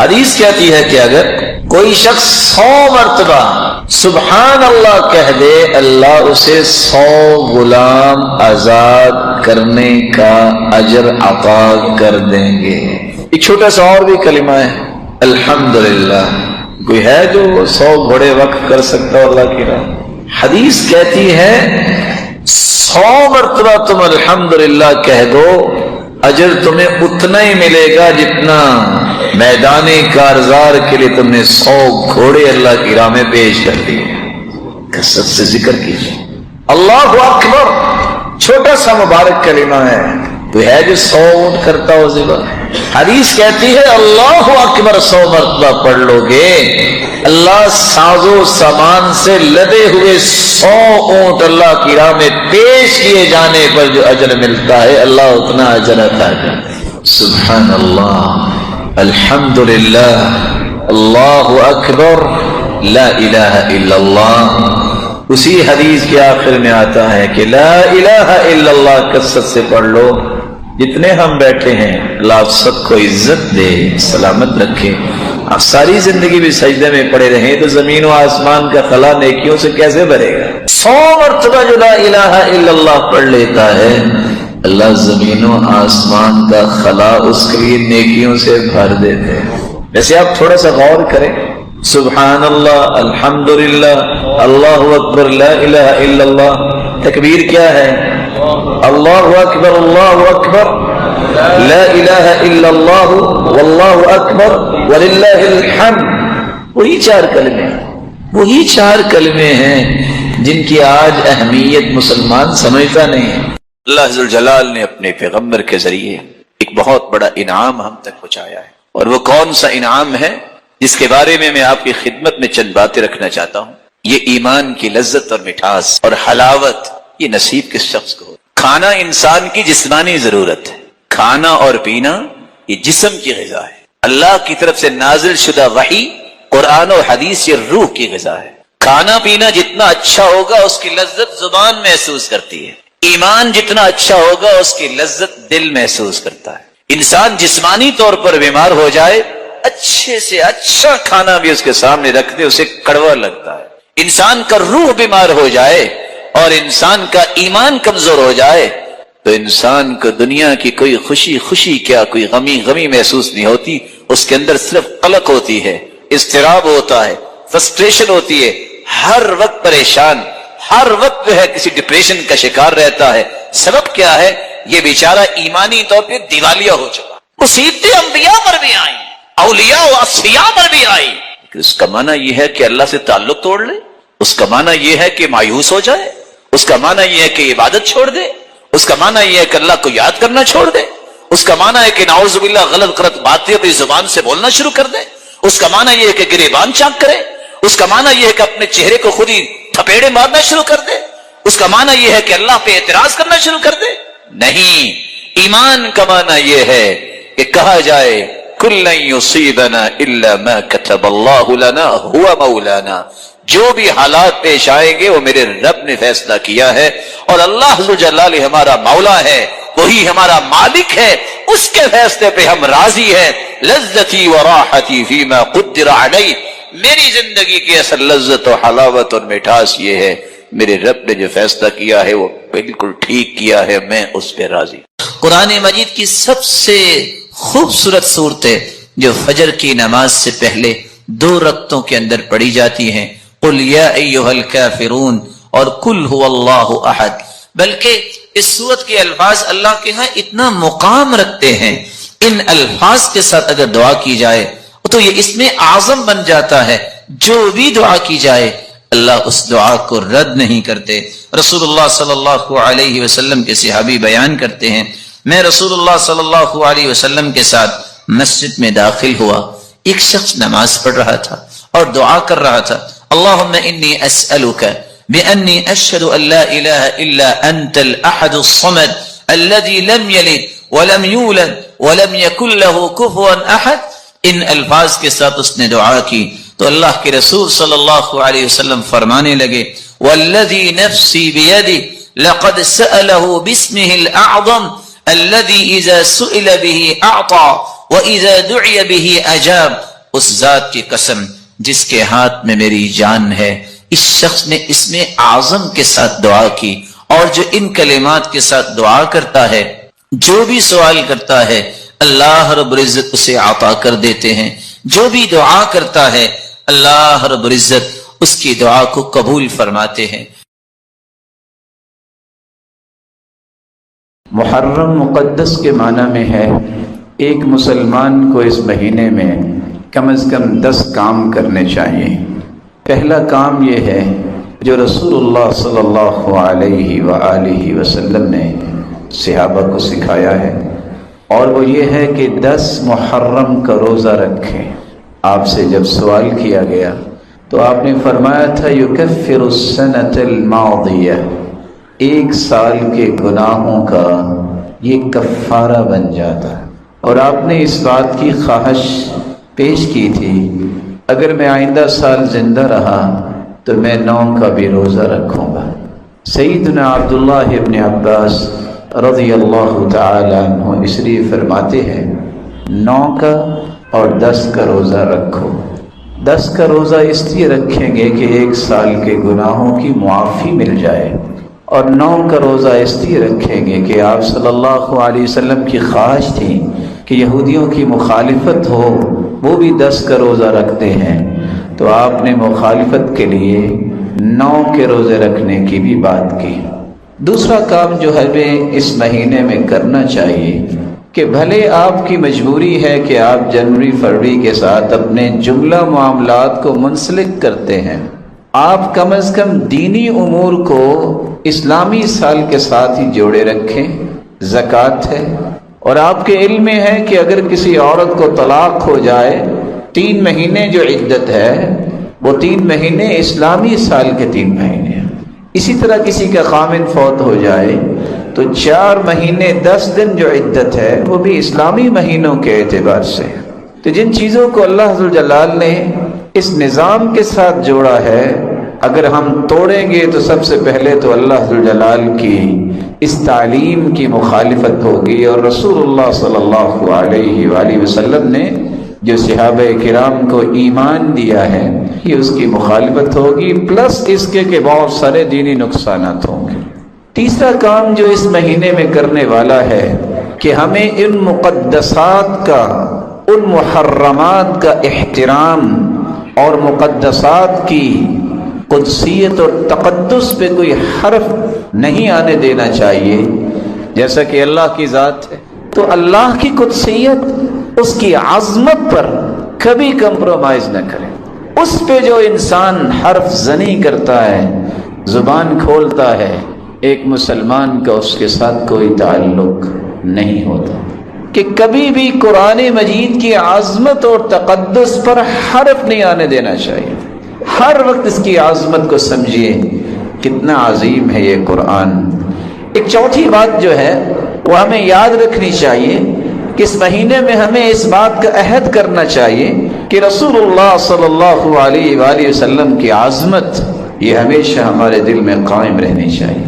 حدیث کہتی ہے کہ اگر کوئی شخص 100 مرتبہ سبحان اللہ کہہ دے، اللہ اسے 100 غلام آزاد کرنے کا اجر عطا کر دیں گے۔ ایک چھوٹا سا اور بھی کلمہ ہے، الحمدللہ۔ کوئی ہے جو 100 گھوڑے وقف کر سکتا ہو اللہ کی راہ؟ حدیث کہتی ہے 100 مرتبہ تم الحمدللہ کہہ دو، اجر تمہیں اتنا ہی ملے گا جتنا میدان کارزار کے لیے تم نے 100 گھوڑے اللہ کی راہ میں پیش کر دیے۔ کثرت سے ذکر کیجیے۔ اللہ اکبر چھوٹا سا مبارک کلمہ ہے، تو ہے جو 100 اونٹ کرتا ہو ذبح۔ حدیث کہتی ہے اللہ اکبر 100 مرتبہ پڑھ لو گے، اللہ ساز و سامان سے لدے ہوئے 100 اونٹ اللہ کی راہ میں پیش کیے جانے پر جو اجر ملتا ہے، اللہ اتنا اجر عطا کرے۔ سبحان اللہ، الحمدللہ، اللہ اکبر، لا الہ الا اللہ۔ اسی حدیث کے آخر میں آتا ہے کہ لا الہ الا اللہ کثرت سے پڑھ لو۔ جتنے ہم بیٹھے ہیں اللہ آپ سب کو عزت دے، سلامت رکھے۔ آپ ساری زندگی بھی سجدے میں پڑے رہیں تو زمین و آسمان کا خلا نیکیوں سے کیسے بھرے گا؟ 100 مرتبہ جو لا الہ الا اللہ پڑھ لیتا ہے، اللہ زمین و آسمان کا خلا اس کے لیے نیکیوں سے بھر دیتے ہیں۔ ویسے آپ تھوڑا سا غور کریں، سبحان اللہ، الحمدللہ، اللہ اکبر، لا الہ الا اللہ۔ تکبیر کیا ہے؟ اللہ اکبر، اللہ اکبر، لا الہ الا اللہ، واللہ اکبر، وللہ الحمد۔ وہی 4 کلمے ہیں، وہی 4 کلمے ہیں جن کی آج اہمیت مسلمان سمجھتا نہیں ہے۔ اللہ ذوالجلال نے اپنے پیغمبر کے ذریعے ایک بہت بڑا انعام ہم تک پہنچایا ہے، اور وہ کون سا انعام ہے جس کے بارے میں آپ کی خدمت میں چند باتیں رکھنا چاہتا ہوں۔ یہ ایمان کی لذت اور مٹھاس اور حلاوت، یہ نصیب کس شخص کو ہو؟ کھانا انسان کی جسمانی ضرورت ہے، کھانا اور پینا یہ جسم کی غذا ہے۔ اللہ کی طرف سے نازل شدہ وحی، قرآن و حدیث، یہ روح کی غذا ہے۔ کھانا پینا جتنا اچھا ہوگا اس کی لذت زبان محسوس کرتی ہے، ایمان جتنا اچھا ہوگا اس کی لذت دل محسوس کرتا ہے۔ انسان جسمانی طور پر بیمار ہو جائے، اچھے سے اچھا کھانا بھی اس کے سامنے رکھ دے اسے کڑوا لگتا ہے۔ انسان کا روح بیمار ہو جائے اور انسان کا ایمان کمزور ہو جائے تو انسان کو دنیا کی کوئی خوشی کیا، کوئی غمی محسوس نہیں ہوتی، اس کے اندر صرف قلق ہوتی ہے، اضطراب ہوتا ہے، فرسٹریشن ہوتی ہے، ہر وقت پریشان، ہر وقت جو ہے کسی ڈپریشن کا شکار رہتا ہے۔ سبب کیا ہے؟ یہ بیچارہ ایمانی طور پہ دیوالیہ ہو چکا۔ مصیبتیں انبیاء پر بھی آئیں، اولیاء و اصفیاء پر بھی آئی، لیکن اس کا معنی یہ ہے کہ اللہ سے تعلق توڑ لے، اس کا معنی یہ ہے کہ مایوس ہو جائے، اس کا معنی یہ ہے کہ عبادت چھوڑ دے، اس کا معنی یہ ہے کہ اللہ کو یاد کرنا چھوڑ دے، اس کا معنی ہے کہ نعوذ باللہ غلط باتیں اپنی زبان سے بولنا شروع کر دے، اس کا معنی یہ ہے کہ گریبان چاک کرے، اس کا معنی یہ ہے کہ اپنے چہرے کو خود ہی تھپیڑے مارنا شروع کر دے، اس کا معنی یہ ہے کہ اللہ پہ اعتراض کرنا شروع کر دے۔ نہیں، ایمان کا معنی یہ ہے کہ کہا جائے کل لن یصیبنا الا ما كتب اللہ لنا هو مولانا، جو بھی حالات پیش آئیں گے وہ میرے رب نے فیصلہ کیا ہے، اور اللہ ذوالجلال ہمارا مولا ہے، وہی ہمارا مالک ہے، اس کے فیصلے پہ ہم راضی ہیں۔ لذتی و راحتی فیما قدر علی، میری زندگی کی اصل لذت و حلاوت اور مٹھاس یہ ہے میرے رب نے جو فیصلہ کیا ہے وہ بالکل ٹھیک کیا ہے، میں اس پہ راضی۔ قرآن مجید کی سب سے خوبصورت صورتیں جو فجر کی نماز سے پہلے 2 رکعتوں کے اندر پڑھی جاتی ہیں، قل یا ایھا الکافرون اور قل ھو اللہ احد، بلکہ اس سورت کے الفاظ اللہ کے ہاں اتنا مقام رکھتے ہیں، ان الفاظ کے ساتھ اگر دعا کی جائے تو یہ اس میں اعظم بن جاتا ہے، جو بھی دعا کی جائے اللہ اس دعا کو رد نہیں کرتے۔ رسول اللہ صلی اللہ علیہ وسلم کے صحابی بیان کرتے ہیں، میں رسول اللہ صلی اللہ علیہ وسلم کے ساتھ مسجد میں داخل ہوا، ایک شخص نماز پڑھ رہا تھا اور دعا کر رہا تھا، اللہم انی اسألک بأنی اشہد ان لا الہ الا انت الاحد الصمد الذي لم یلد ولم یولد ولم یکن له کفوا احد۔ ان الفاظ کے ساتھ اس نے دعا کی تو اللہ کے رسول صلی اللہ علیہ وسلم فرمانے لگے، والذی نفسی بیدہ لقد سألہ باسمہ الاعظم الذي اذا سئل به اعطى واذا دعی به اجاب۔ اس ذات کی قسم جس کے ہاتھ میں میری جان ہے، اس شخص نے اسم اعظم کے ساتھ دعا کی، اور جو ان کلمات کے ساتھ دعا کرتا ہے، جو بھی سوال کرتا ہے اللہ رب العزت اسے عطا کر دیتے ہیں، جو بھی دعا کرتا ہے اللہ رب العزت اس کی دعا کو قبول فرماتے ہیں۔ محرم مقدس کے معنی میں ہے ایک مسلمان کو اس مہینے میں کم از کم 10 کام کرنے چاہیے۔ پہلا کام یہ ہے جو رسول اللہ صلی اللہ علیہ وآلہ وسلم نے صحابہ کو سکھایا ہے، اور وہ یہ ہے کہ 10 محرم کا روزہ رکھیں۔ آپ سے جب سوال کیا گیا تو آپ نے فرمایا تھا یکفر السنۃ الماضیہ، ایک سال کے گناہوں کا یہ کفارہ بن جاتا، اور آپ نے اس بات کی خواہش پیش کی تھی اگر میں آئندہ سال زندہ رہا تو میں 9 کا بھی روزہ رکھوں گا۔ سیدنا عبداللہ ابن عباس رضی اللہ تعالی عنہ اس لیے فرماتے ہیں 9 کا اور 10 کا روزہ رکھو۔ 10 کا روزہ اس لیے رکھیں گے کہ ایک سال کے گناہوں کی معافی مل جائے، اور 9 کا روزہ اس لیے رکھیں گے کہ آپ صلی اللہ علیہ وسلم کی خواہش تھی کہ یہودیوں کی مخالفت ہو، وہ بھی 10 کا روزہ رکھتے ہیں، تو آپ نے مخالفت کے لیے 9 کے روزے رکھنے کی بھی بات کی۔ دوسرا کام جو ہمیں اس مہینے میں کرنا چاہیے کہ بھلے آپ کی مجبوری ہے کہ آپ جنوری فروری کے ساتھ اپنے جملہ معاملات کو منسلک کرتے ہیں، آپ کم از کم دینی امور کو اسلامی سال کے ساتھ ہی جوڑے رکھیں۔ زکوٰۃ ہے، اور آپ کے علم میں ہے کہ اگر کسی عورت کو طلاق ہو جائے 3 مہینے جو عدت ہے وہ 3 مہینے اسلامی سال کے 3 مہینے ہیں۔ اسی طرح کسی کا خامن فوت ہو جائے تو 4 مہینے 10 دن جو عدت ہے وہ بھی اسلامی مہینوں کے اعتبار سے۔ تو جن چیزوں کو اللہ ذوالجلال نے اس نظام کے ساتھ جوڑا ہے، اگر ہم توڑیں گے تو سب سے پہلے تو اللہ ذوالجلال کی اس تعلیم کی مخالفت ہوگی، اور رسول اللہ صلی اللہ علیہ وآلہ وسلم نے جو صحابہ کرام کو ایمان دیا ہے یہ اس کی مخالفت ہوگی، پلس اس کے کہ بہت سارے دینی نقصانات ہوں گے۔ تیسرا کام جو اس مہینے میں کرنے والا ہے کہ ہمیں ان مقدسات کا، ان محرمات کا احترام اور مقدسات کی قدسیت اور تقدس پہ کوئی حرف نہیں آنے دینا چاہیے۔ جیسا کہ اللہ کی ذات ہے تو اللہ کی قدسیت، اس کی عظمت پر کبھی کمپرومائز نہ کریں۔ اس پہ جو انسان حرف زنی کرتا ہے، زبان کھولتا ہے، ایک مسلمان کا اس کے ساتھ کوئی تعلق نہیں ہوتا۔ کہ کبھی بھی قرآن مجید کی عظمت اور تقدس پر حرف نہیں آنے دینا چاہیے۔ ہر وقت اس کی عظمت کو سمجھیے، کتنا عظیم ہے یہ قرآن۔ ایک چوتھی بات جو ہے وہ ہمیں یاد رکھنی چاہیے کہ اس مہینے میں ہمیں اس بات کا عہد کرنا چاہیے کہ رسول اللہ صلی اللہ علیہ وآلہ وسلم کی عظمت یہ ہمیشہ ہمارے دل میں قائم رہنی چاہیے۔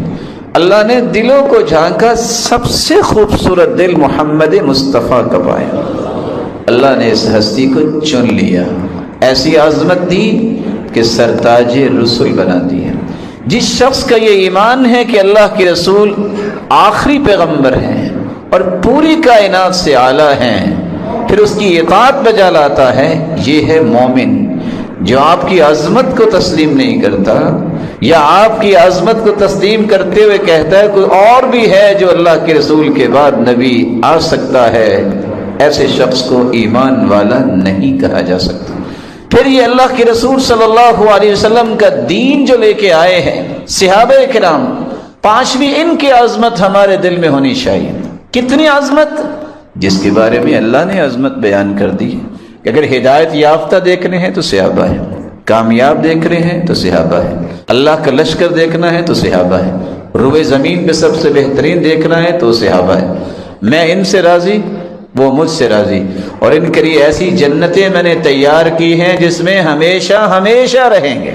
اللہ نے دلوں کو جھانکا، سب سے خوبصورت دل محمد مصطفیٰ کا پایا۔ اللہ نے اس ہستی کو چن لیا، ایسی عظمت دی کہ سرتاج رسول بنا دیا۔ جس شخص کا یہ ایمان ہے کہ اللہ کے رسول آخری پیغمبر ہیں اور پوری کائنات سے اعلیٰ ہیں، پھر اس کی اطاعت بجا لاتا ہے، یہ ہے مومن۔ جو آپ کی عظمت کو تسلیم نہیں کرتا، یا آپ کی عظمت کو تسلیم کرتے ہوئے کہتا ہے کوئی اور بھی ہے جو اللہ کے رسول کے بعد نبی آ سکتا ہے، ایسے شخص کو ایمان والا نہیں کہا جا سکتا۔ پھر یہ اللہ کے رسول صلی اللہ علیہ وسلم کا دین جو لے کے آئے ہیں صحابہ کرام، پانچویں ان کی عظمت ہمارے دل میں ہونی چاہیے۔ کتنی عظمت؟ جس کے بارے میں اللہ نے عظمت بیان کر دی ہے کہ اگر ہدایت یافتہ دیکھنے ہیں تو صحابہ ہے، کامیاب دیکھ رہے ہیں تو صحابہ ہے، اللہ کا لشکر دیکھنا ہے تو صحابہ ہے، روئے زمین پہ سب سے بہترین دیکھنا ہے تو صحابہ ہے۔ میں ان سے راضی، وہ مجھ سے راضی، اور ان کے لیے ایسی جنتیں میں نے تیار کی ہیں جس میں ہمیشہ ہمیشہ رہیں گے۔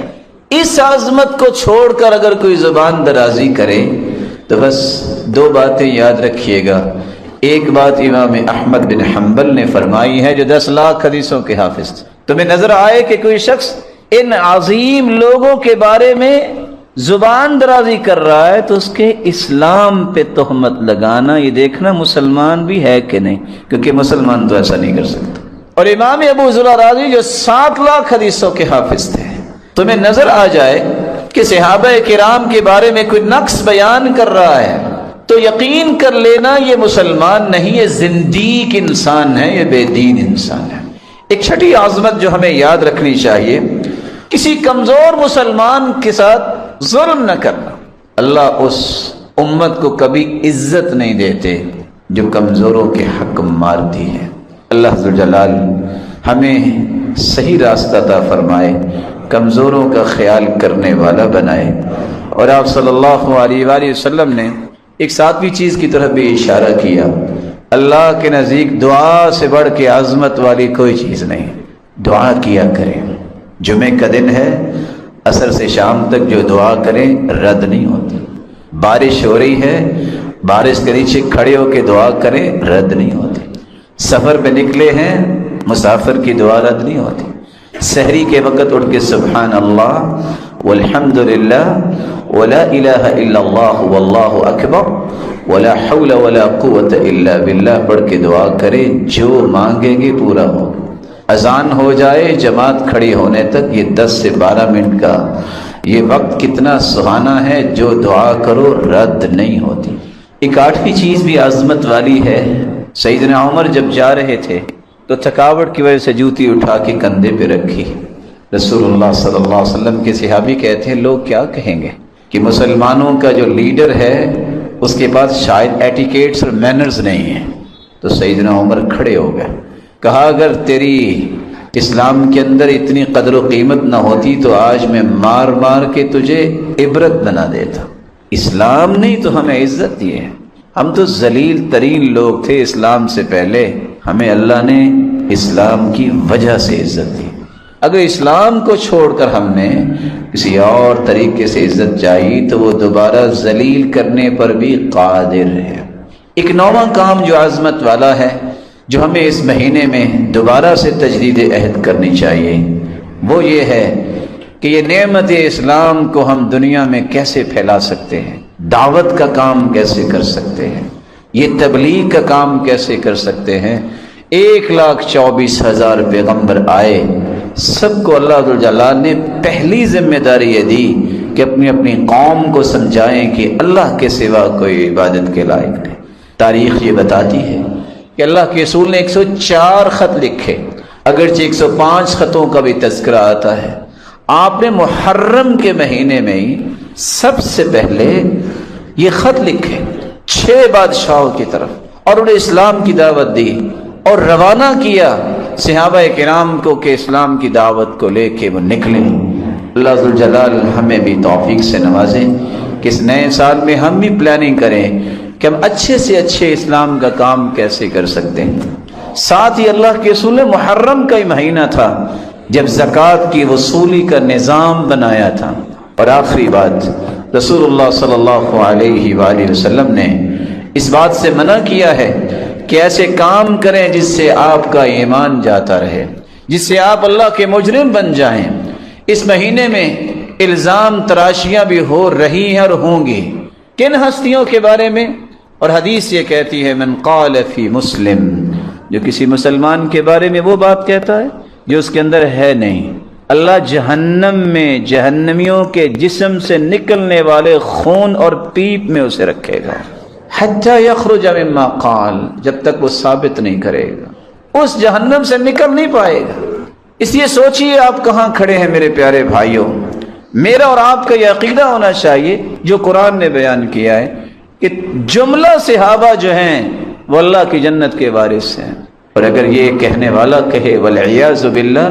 اس عظمت کو چھوڑ کر اگر کوئی زبان درازی کرے تو بس دو باتیں یاد رکھیے گا۔ ایک بات امام احمد بن حنبل نے فرمائی ہے جو 10 لاکھ حدیثوں کے حافظ تھے، تمہیں نظر آئے کہ کوئی شخص ان عظیم لوگوں کے بارے میں زبان درازی کر رہا ہے تو اس کے اسلام پہ تہمت لگانا، یہ دیکھنا مسلمان بھی ہے کہ نہیں، کیونکہ مسلمان تو ایسا نہیں کر سکتا۔ اور امام ابو زرع رازی جو 7 لاکھ حدیثوں کے حافظ تھے، تمہیں نظر آ جائے کہ صحابہ کرام کے بارے میں کوئی نقص بیان کر رہا ہے تو یقین کر لینا یہ مسلمان نہیں، یہ زندیق انسان ہے، یہ بے دین انسان ہے۔ ایک چھٹی عظمت جو ہمیں یاد رکھنی چاہیے، کسی کمزور مسلمان کے ساتھ ظلم نہ کرنا۔ اللہ اس امت کو کبھی عزت نہیں دیتے جو کمزوروں کے حق مارتی ہے۔ اللہ ذوالجلال ہمیں صحیح راستہ عطا فرمائے، کمزوروں کا خیال کرنے والا بنائے۔ اور آپ صلی اللہ علیہ وآلہ وسلم نے ایک 7ویں چیز کی طرف بھی اشارہ کیا، اللہ کے نزدیک دعا سے بڑھ کے عظمت والی کوئی چیز نہیں۔ دعا کیا کریں، جمعے کا دن ہے، عصر سے شام تک جو دعا کریں رد نہیں ہوتی۔ بارش ہو رہی ہے، بارش کے نیچے کھڑے ہو کے دعا کریں رد نہیں ہوتی۔ سفر پہ نکلے ہیں، مسافر کی دعا رد نہیں ہوتی۔ سحری کے وقت اٹھ کے سبحان اللہ والحمد للہ ولا الہ الا اللہ واللہ اکبر ولا حول ولا قوت الا باللہ پڑھ کے دعا کرے، جو مانگیں گے پورا ہوگا۔ اذان ہو جائے جماعت کھڑی ہونے تک، یہ 10 سے 12 منٹ کا یہ وقت کتنا سہانا ہے، جو دعا کرو رد نہیں ہوتی۔ ایک 8ویں چیز بھی عظمت والی ہے۔ سیدنا عمر جب جا رہے تھے تو تھکاوٹ کی وجہ سے جوتی اٹھا کے کندھے پہ رکھی۔ رسول اللہ صلی اللہ علیہ وسلم کے صحابی کہتے ہیں لوگ کیا کہیں گے کہ مسلمانوں کا جو لیڈر ہے اس کے پاس شاید ایٹیکیٹس اور مینرز نہیں ہیں۔ تو سیدنا عمر کھڑے ہو گئے، کہا اگر تیری اسلام کے اندر اتنی قدر و قیمت نہ ہوتی تو آج میں مار مار کے تجھے عبرت بنا دیتا۔ اسلام نہیں تو ہمیں عزت دی ہے، ہم تو ذلیل ترین لوگ تھے اسلام سے پہلے، ہمیں اللہ نے اسلام کی وجہ سے عزت دی۔ اگر اسلام کو چھوڑ کر ہم نے کسی اور طریقے سے عزت چاہی تو وہ دوبارہ ذلیل کرنے پر بھی قادر ہے۔ ایک 9واں کام جو عظمت والا ہے، جو ہمیں اس مہینے میں دوبارہ سے تجدید عہد کرنی چاہیے، وہ یہ ہے کہ یہ نعمت اسلام کو ہم دنیا میں کیسے پھیلا سکتے ہیں، دعوت کا کام کیسے کر سکتے ہیں، یہ تبلیغ کا کام کیسے کر سکتے ہیں۔ 1,24,000 پیغمبر آئے، سب کو اللہ ذوالجلال نے پہلی ذمہ داری یہ دی کہ اپنی اپنی قوم کو سمجھائیں کہ اللہ کے سوا کوئی عبادت کے لائق نہیں۔ تاریخ یہ بتاتی ہے کہ اللہ کے رسول نے 104 خط لکھے، اگرچہ 105 خطوں کا بھی تذکرہ آتا ہے۔ آپ نے محرم کے مہینے میں ہی سب سے پہلے یہ خط لکھے 6 بادشاہوں کی طرف اور انہیں اسلام کی دعوت دی اور روانہ کیا صحابہ کرام کو کہ اسلام کی دعوت کو لے کے وہ نکلے۔ اللہ ذوالجلال ہمیں بھی توفیق سے نوازے کہ اس نئے سال میں ہم بھی پلاننگ کریں کہ ہم اچھے سے اچھے اسلام کا کام کیسے کر سکتے ہیں۔ ساتھ ہی اللہ کے رسول نے محرم کا ہی مہینہ تھا جب زکوٰۃ کی وصولی کا نظام بنایا تھا۔ اور آخری بات، رسول اللہ صلی اللہ علیہ وآلہ وسلم نے اس بات سے منع کیا ہے کہ ایسے کام کریں جس سے آپ کا ایمان جاتا رہے، جس سے آپ اللہ کے مجرم بن جائیں۔ اس مہینے میں الزام تراشیاں بھی ہو رہی ہیں اور ہوں گی۔ کن ہستیوں کے بارے میں؟ اور حدیث یہ کہتی ہے من قال فی مسلم، جو کسی مسلمان کے بارے میں وہ بات کہتا ہے جو اس کے اندر ہے نہیں، اللہ جہنم میں جہنمیوں کے جسم سے نکلنے والے خون اور پیپ میں اسے رکھے گا، حتی یخرج مما قال، جب تک وہ ثابت نہیں کرے گا، اس جہنم سے نکل نہیں پائے گا۔ اس لیے سوچئے آپ کہاں کھڑے ہیں میرے پیارے بھائیوں۔ میرا اور آپ کا یہ عقیدہ ہونا چاہیے جو قرآن نے بیان کیا ہے کہ جملہ صحابہ جو ہیں وہ اللہ کی جنت کے وارث ہیں، اور اگر یہ کہنے والا کہے والعیاذ باللہ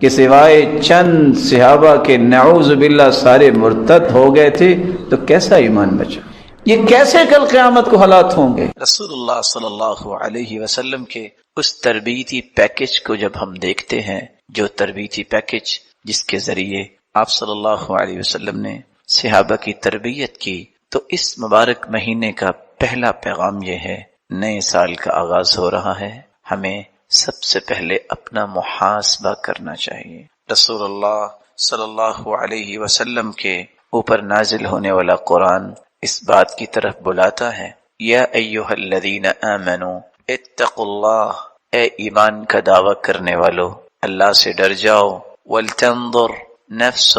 کہ سوائے چند صحابہ کے نعوذ باللہ سارے مرتد ہو گئے تھے، تو کیسا ایمان بچا؟ یہ کیسے کل قیامت کو حالات ہوں گے؟ رسول اللہ صلی اللہ علیہ وسلم کے اس تربیتی پیکج کو جب ہم دیکھتے ہیں، جو تربیتی پیکج جس کے ذریعے آپ صلی اللہ علیہ وسلم نے صحابہ کی تربیت کی، تو اس مبارک مہینے کا پہلا پیغام یہ ہے، نئے سال کا آغاز ہو رہا ہے، ہمیں سب سے پہلے اپنا محاسبہ کرنا چاہیے۔ رسول اللہ صلی اللہ علیہ وسلم کے اوپر نازل ہونے والا قرآن اس بات کی طرف بلاتا ہے، یا ایھا الذین آمنوا اتقوا اللہ، اے ایمان کا دعویٰ کرنے والو اللہ سے ڈر جاؤ، ولتنظر نفس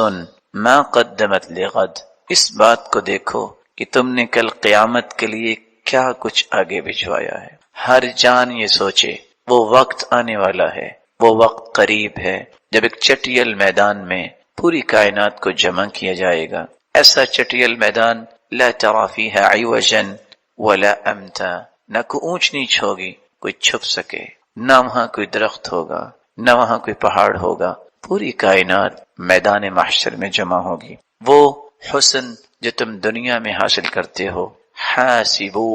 ما قدمت لغد، اس بات کو دیکھو کہ تم نے کل قیامت کے لیے کیا کچھ آگے بھجوایا ہے۔ ہر جان یہ سوچے وہ وقت آنے والا ہے، وہ وقت قریب ہے جب ایک چٹیل میدان میں پوری کائنات کو جمع کیا جائے گا، ایسا چٹیل میدان لا تری فیہ عوجا ولا امتا، نہ کوئی اونچ نیچ ہوگی کوئی چھپ سکے، نہ وہاں کوئی درخت ہوگا، نہ وہاں کوئی پہاڑ ہوگا، پوری کائنات میدان محشر میں جمع ہوگی۔ وہ حسن جو تم دنیا میں حاصل کرتے ہو، حاسبو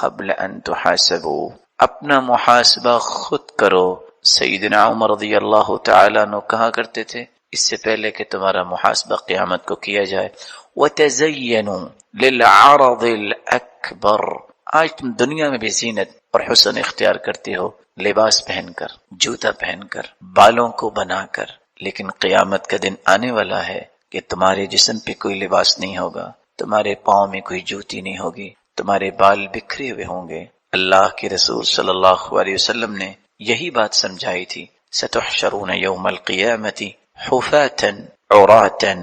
قبل ان تحاسبو، اپنا محاسبہ خود کرو۔ سیدنا عمر رضی اللہ تعالیٰ عنہ کہا کرتے تھے، اس سے پہلے کہ تمہارا محاسبہ قیامت کو کیا جائے، وَتَزَيَّنُوا لِلْعَرَضِ الْأَكْبَرِ، آج تم دنیا میں بھی زینت اور حسن اختیار کرتے ہو، لباس پہن کر، جوتا پہن کر، بالوں کو بنا کر، لیکن قیامت کا دن آنے والا ہے کہ تمہارے جسم پہ کوئی لباس نہیں ہوگا، تمہارے پاؤں میں کوئی جوتی نہیں ہوگی، تمہارے بال بکھرے ہوئے ہوں گے۔ اللہ کے رسول صلی اللہ علیہ وسلم نے یہی بات سمجھائی تھی، ستحشرون یوم القیامت حفاتا عراتا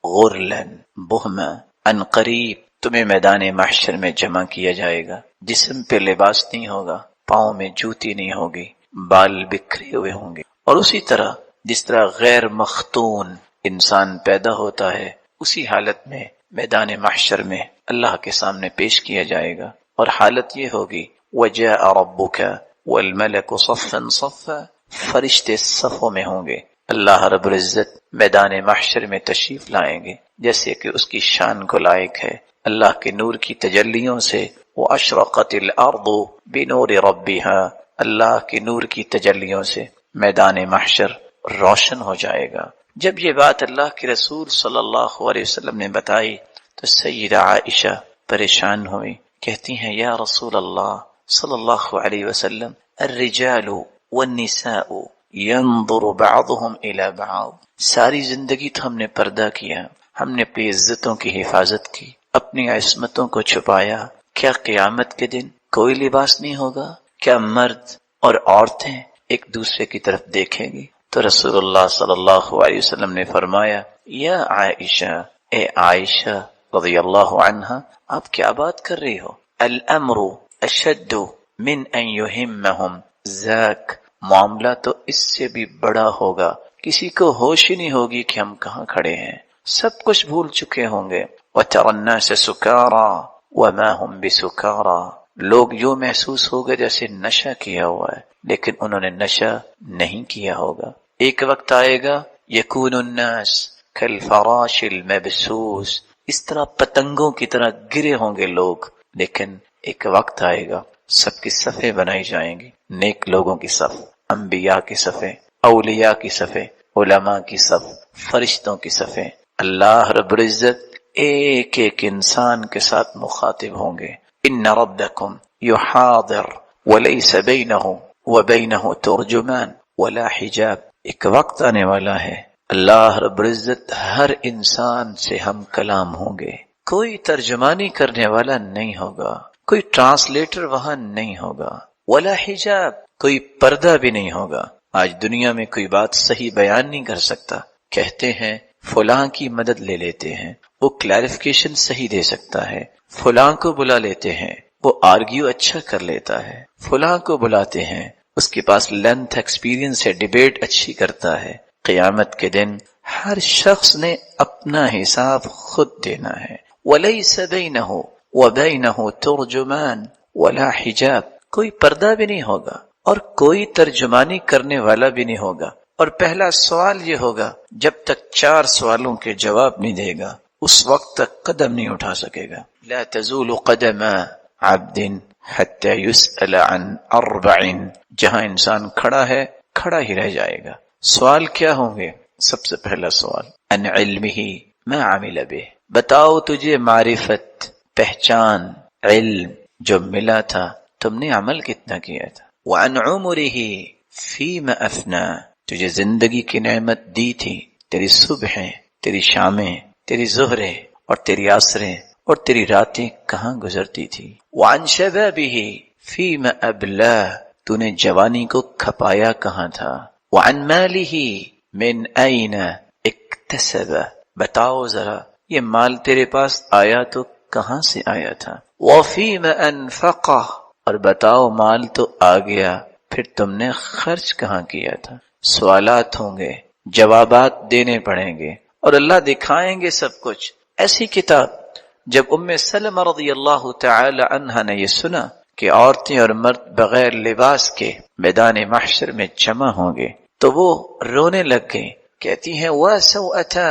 غرلا بہما، ان قریب تمہیں میدان محشر میں جمع کیا جائے گا، جسم پہ لباس نہیں ہوگا، پاؤں میں جوتی نہیں ہوگی، بال بکھرے ہوئے ہوں گے۔ اور اسی طرح جس طرح غیر مختون انسان پیدا ہوتا ہے، اسی حالت میں میدان محشر میں اللہ کے سامنے پیش کیا جائے گا، اور حالت یہ ہوگی وَجَاءَ رَبُّكَ وَالْمَلَكُ صَفًّا صَفًّا، فرشتے صفوں میں ہوں گے، اللہ رب العزت میدان محشر میں تشریف لائیں گے جیسے کہ اس کی شان کو لائق ہے۔ اللہ کے نور کی تجلیوں سے وَأَشْرَقَتِ الْأَرْضُ بِنُورِ رَبِّهَا، اللہ کے نور کی تجلیوں سے میدان محشر روشن ہو جائے گا۔ جب یہ بات اللہ کے رسول صلی اللہ علیہ وسلم نے بتائی تو سیدہ عائشہ پریشان ہوئی، کہتی ہیں یا رسول اللہ صلی اللہ علیہ وسلم، الرجال والنساء ينظر بعضهم الى بعض، ساری زندگی تو ہم نے پردہ کیا، ہم نے اپنی عزتوں کی حفاظت کی، اپنی عصمتوں کو چھپایا، کیا قیامت کے دن کوئی لباس نہیں ہوگا؟ کیا مرد اور عورتیں ایک دوسرے کی طرف دیکھیں گی؟ تو رسول اللہ صلی اللہ علیہ وسلم نے فرمایا یا عائشہ، اے عائشہ رضی اللہ عنہا، آپ کیا بات کر رہی ہو؟ الامر اشد من ان یہمہم ذاک، معاملہ تو اس سے بھی بڑا ہوگا، کسی کو ہوش ہی نہیں ہوگی کہ ہم کہاں کھڑے ہیں، سب کچھ بھول چکے ہوں گے۔ وَتَرَى النَّاسَ سُكَارَى وَمَا هُمْ بِسُكَارَى، لوگ یوں محسوس ہوگا جیسے نشہ کیا ہوا ہے، لیکن انہوں نے نشہ نہیں کیا ہوگا۔ ایک وقت آئے گا یکون الناس کالفراش المبثوث، اس طرح پتنگوں کی طرح گرے ہوں گے لوگ، لیکن ایک وقت آئے گا سب کی صفیں بنائی جائیں گی، نیک لوگوں کی صف، انبیاء کی صفیں، اولیاء کی صفیں، علماء کی صف، فرشتوں کی صفیں۔ اللہ رب العزت ایک ایک انسان کے ساتھ مخاطب ہوں گے۔ ان ربکم یحاضر ولیس بینہ وبینہ ترجمان ولا حجاب، ایک وقت آنے والا ہے اللہ رب العزت ہر انسان سے ہم کلام ہوں گے، کوئی ترجمانی کرنے والا نہیں ہوگا، کوئی ٹرانسلیٹر وہاں نہیں ہوگا، ولا حجاب، کوئی پردہ بھی نہیں ہوگا۔ آج دنیا میں کوئی بات صحیح بیان نہیں کر سکتا، کہتے ہیں فلاں کی مدد لے لیتے ہیں، وہ کلیریفیکیشن صحیح دے سکتا ہے، فلاں کو بلا لیتے ہیں، وہ آرگیو اچھا کر لیتا ہے، فلاں کو بلاتے ہیں، اس کے پاس لینتھ ایکسپیرینس ہے، ڈیبیٹ اچھی کرتا ہے۔ قیامت کے دن ہر شخص نے اپنا حساب خود دینا ہے۔ وَلَيْسَ بَيْنَهُ وَبَيْنَهُ تُرْجُمَانٌ وَلَا حِجَابٌ، کوئی پردہ بھی نہیں ہوگا اور کوئی ترجمانی کرنے والا بھی نہیں ہوگا۔ اور پہلا سوال یہ ہوگا، جب تک 4 سوالوں کے جواب نہیں دے گا اس وقت تک قدم نہیں اٹھا سکے گا۔ لا تزول قدم عبد حتى يسأل عن 4، جہاں انسان کھڑا ہے کھڑا ہی رہ جائے گا۔ سوال کیا ہوں گے؟ سب سے پہلا سوال عن علمه ما عمل به، بتاؤ تجھے معرفت، پہچان، علم جو ملا تھا تم نے عمل کتنا کیا تھا۔ وعن عمره فيما افنى، تجھے زندگی کی نعمت دی تھی، تیری صبحیں، تیری شامیں، تیری ظہریں اور تیری عصریں اور تیری راتیں کہاں گزرتی تھی۔ وعن شبابه فيما ابلى، تو نے جوانی کو کھپایا کہاں تھا۔ وعن ماله من اين اکتسب، بتاؤ ذرا یہ مال تیرے پاس آیا تو کہاں سے آیا تھا۔ وفيما انفقه، اور بتاؤ مال تو آ گیا پھر تم نے خرچ کہاں کیا تھا۔ سوالات ہوں گے، جوابات دینے پڑیں گے اور اللہ دکھائیں گے سب کچھ۔ ایسی کتاب جب سلمہ رضی اللہ تعالی عنہا نے یہ سنا کہ عورتیں اور مرد بغیر لباس کے میدان محشر میں جمع ہوں گے تو وہ رونے لگ گئیں، کہتی ہیں وَسَوْأَتَا،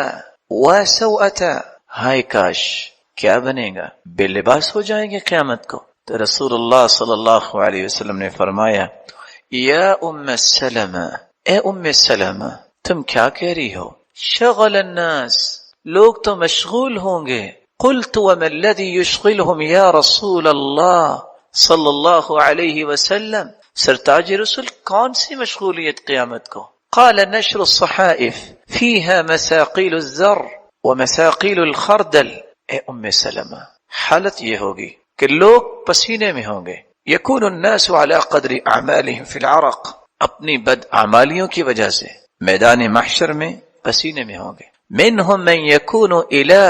ہائے کاش کیا بنے گا، بے لباس ہو جائیں گے قیامت کو۔ تو رسول اللہ صلی اللہ علیہ وسلم نے فرمایا یا سلمہ، اے سلمہ تم کیا کہہ رہی ہو، شغل الناس، لوگ تو مشغول ہوں گے۔ قلت وما الذي يشغلهم یا رسول اللہ صلی اللہ علیہ وسلم، سرتاج رسول کون سی مشغولیت قیامت کو؟ قال نشر الصحائف فيها مساقيل الزر ومساقيل الخردل۔ اے سلمہ حالت یہ ہوگی کہ لوگ پسینے میں ہوں گے، یکون الناس على قدر اعمالهم في العرق، اپنی بد اعمالیوں کی وجہ سے میدان محشر میں پسینے میں ہوں گے۔ منهم من يكون الى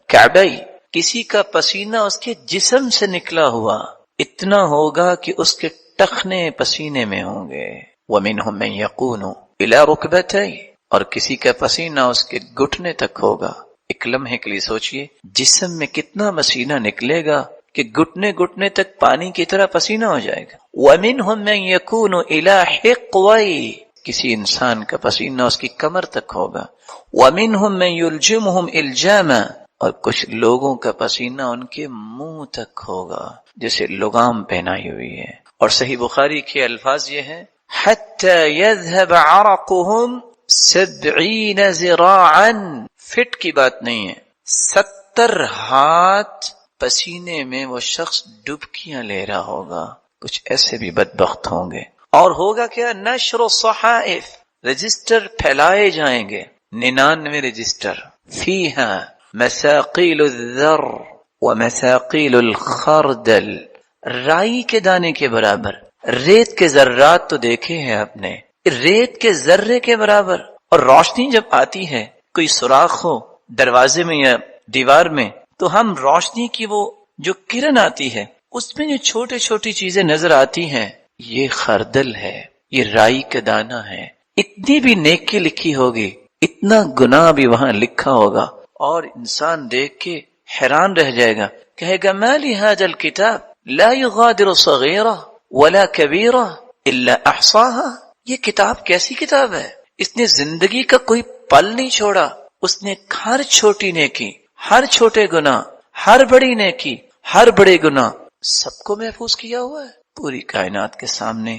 کعبی، کسی کا پسینہ اس کے جسم سے نکلا ہوا اتنا ہوگا کہ اس کے ٹخنے پسینے میں ہوں گے۔ ومنهم من يكون الى ركبتي، اور کسی کا پسینہ اس کے گھٹنے تک ہوگا۔ ایک لمحے کے لیے سوچئے جسم میں کتنا پسینہ نکلے گا کہ گھٹنے تک پانی کی طرح پسینہ ہو جائے گا۔ ومنهم من يكون الى حقوي، کسی انسان کا پسینہ اس کی کمر تک ہوگا۔ ومنهم من يلجمهم الجاما، اور کچھ لوگوں کا پسینہ ان کے منہ تک ہوگا جیسے لگام پہنائی ہوئی ہے۔ اور صحیح بخاری کے الفاظ یہ ہیں حتى يذهب عرقهم 70 ذراعا، فٹ کی بات نہیں ہے، 70 ہاتھ پسینے میں وہ شخص ڈبکیاں لے رہا ہوگا۔ کچھ ایسے بھی بدبخت ہوں گے۔ اور ہوگا کیا؟ نشر الصحائف، رجسٹر پھیلائے جائیں گے، 99 رجسٹر، فیہا مساقیل الذر ومساقیل الخردل، رائی کے دانے کے برابر، ریت کے ذرات تو دیکھے ہیں آپ نے، ریت کے ذرے کے برابر۔ اور روشنی جب آتی ہے، کوئی سوراخ ہو دروازے میں یا دیوار میں، تو ہم روشنی کی وہ جو کرن آتی ہے اس میں جو چھوٹی چھوٹی چیزیں نظر آتی ہیں، یہ خردل ہے، یہ رائی کا دانہ ہے۔ اتنی بھی نیکی لکھی ہوگی، اتنا گناہ بھی وہاں لکھا ہوگا، اور انسان دیکھ کے حیران رہ جائے گا، کہے گا ما لهذا الكتاب لا يغادر صغيرة ولا كبيرة الا احصاها، یہ کتاب کیسی کتاب ہے، اس نے زندگی کا کوئی پل نہیں چھوڑا، اس نے ہر چھوٹی نیکی، ہر چھوٹے گناہ، ہر بڑی نیکی، ہر بڑے گناہ سب کو محفوظ کیا ہوا ہے۔ پوری کائنات کے سامنے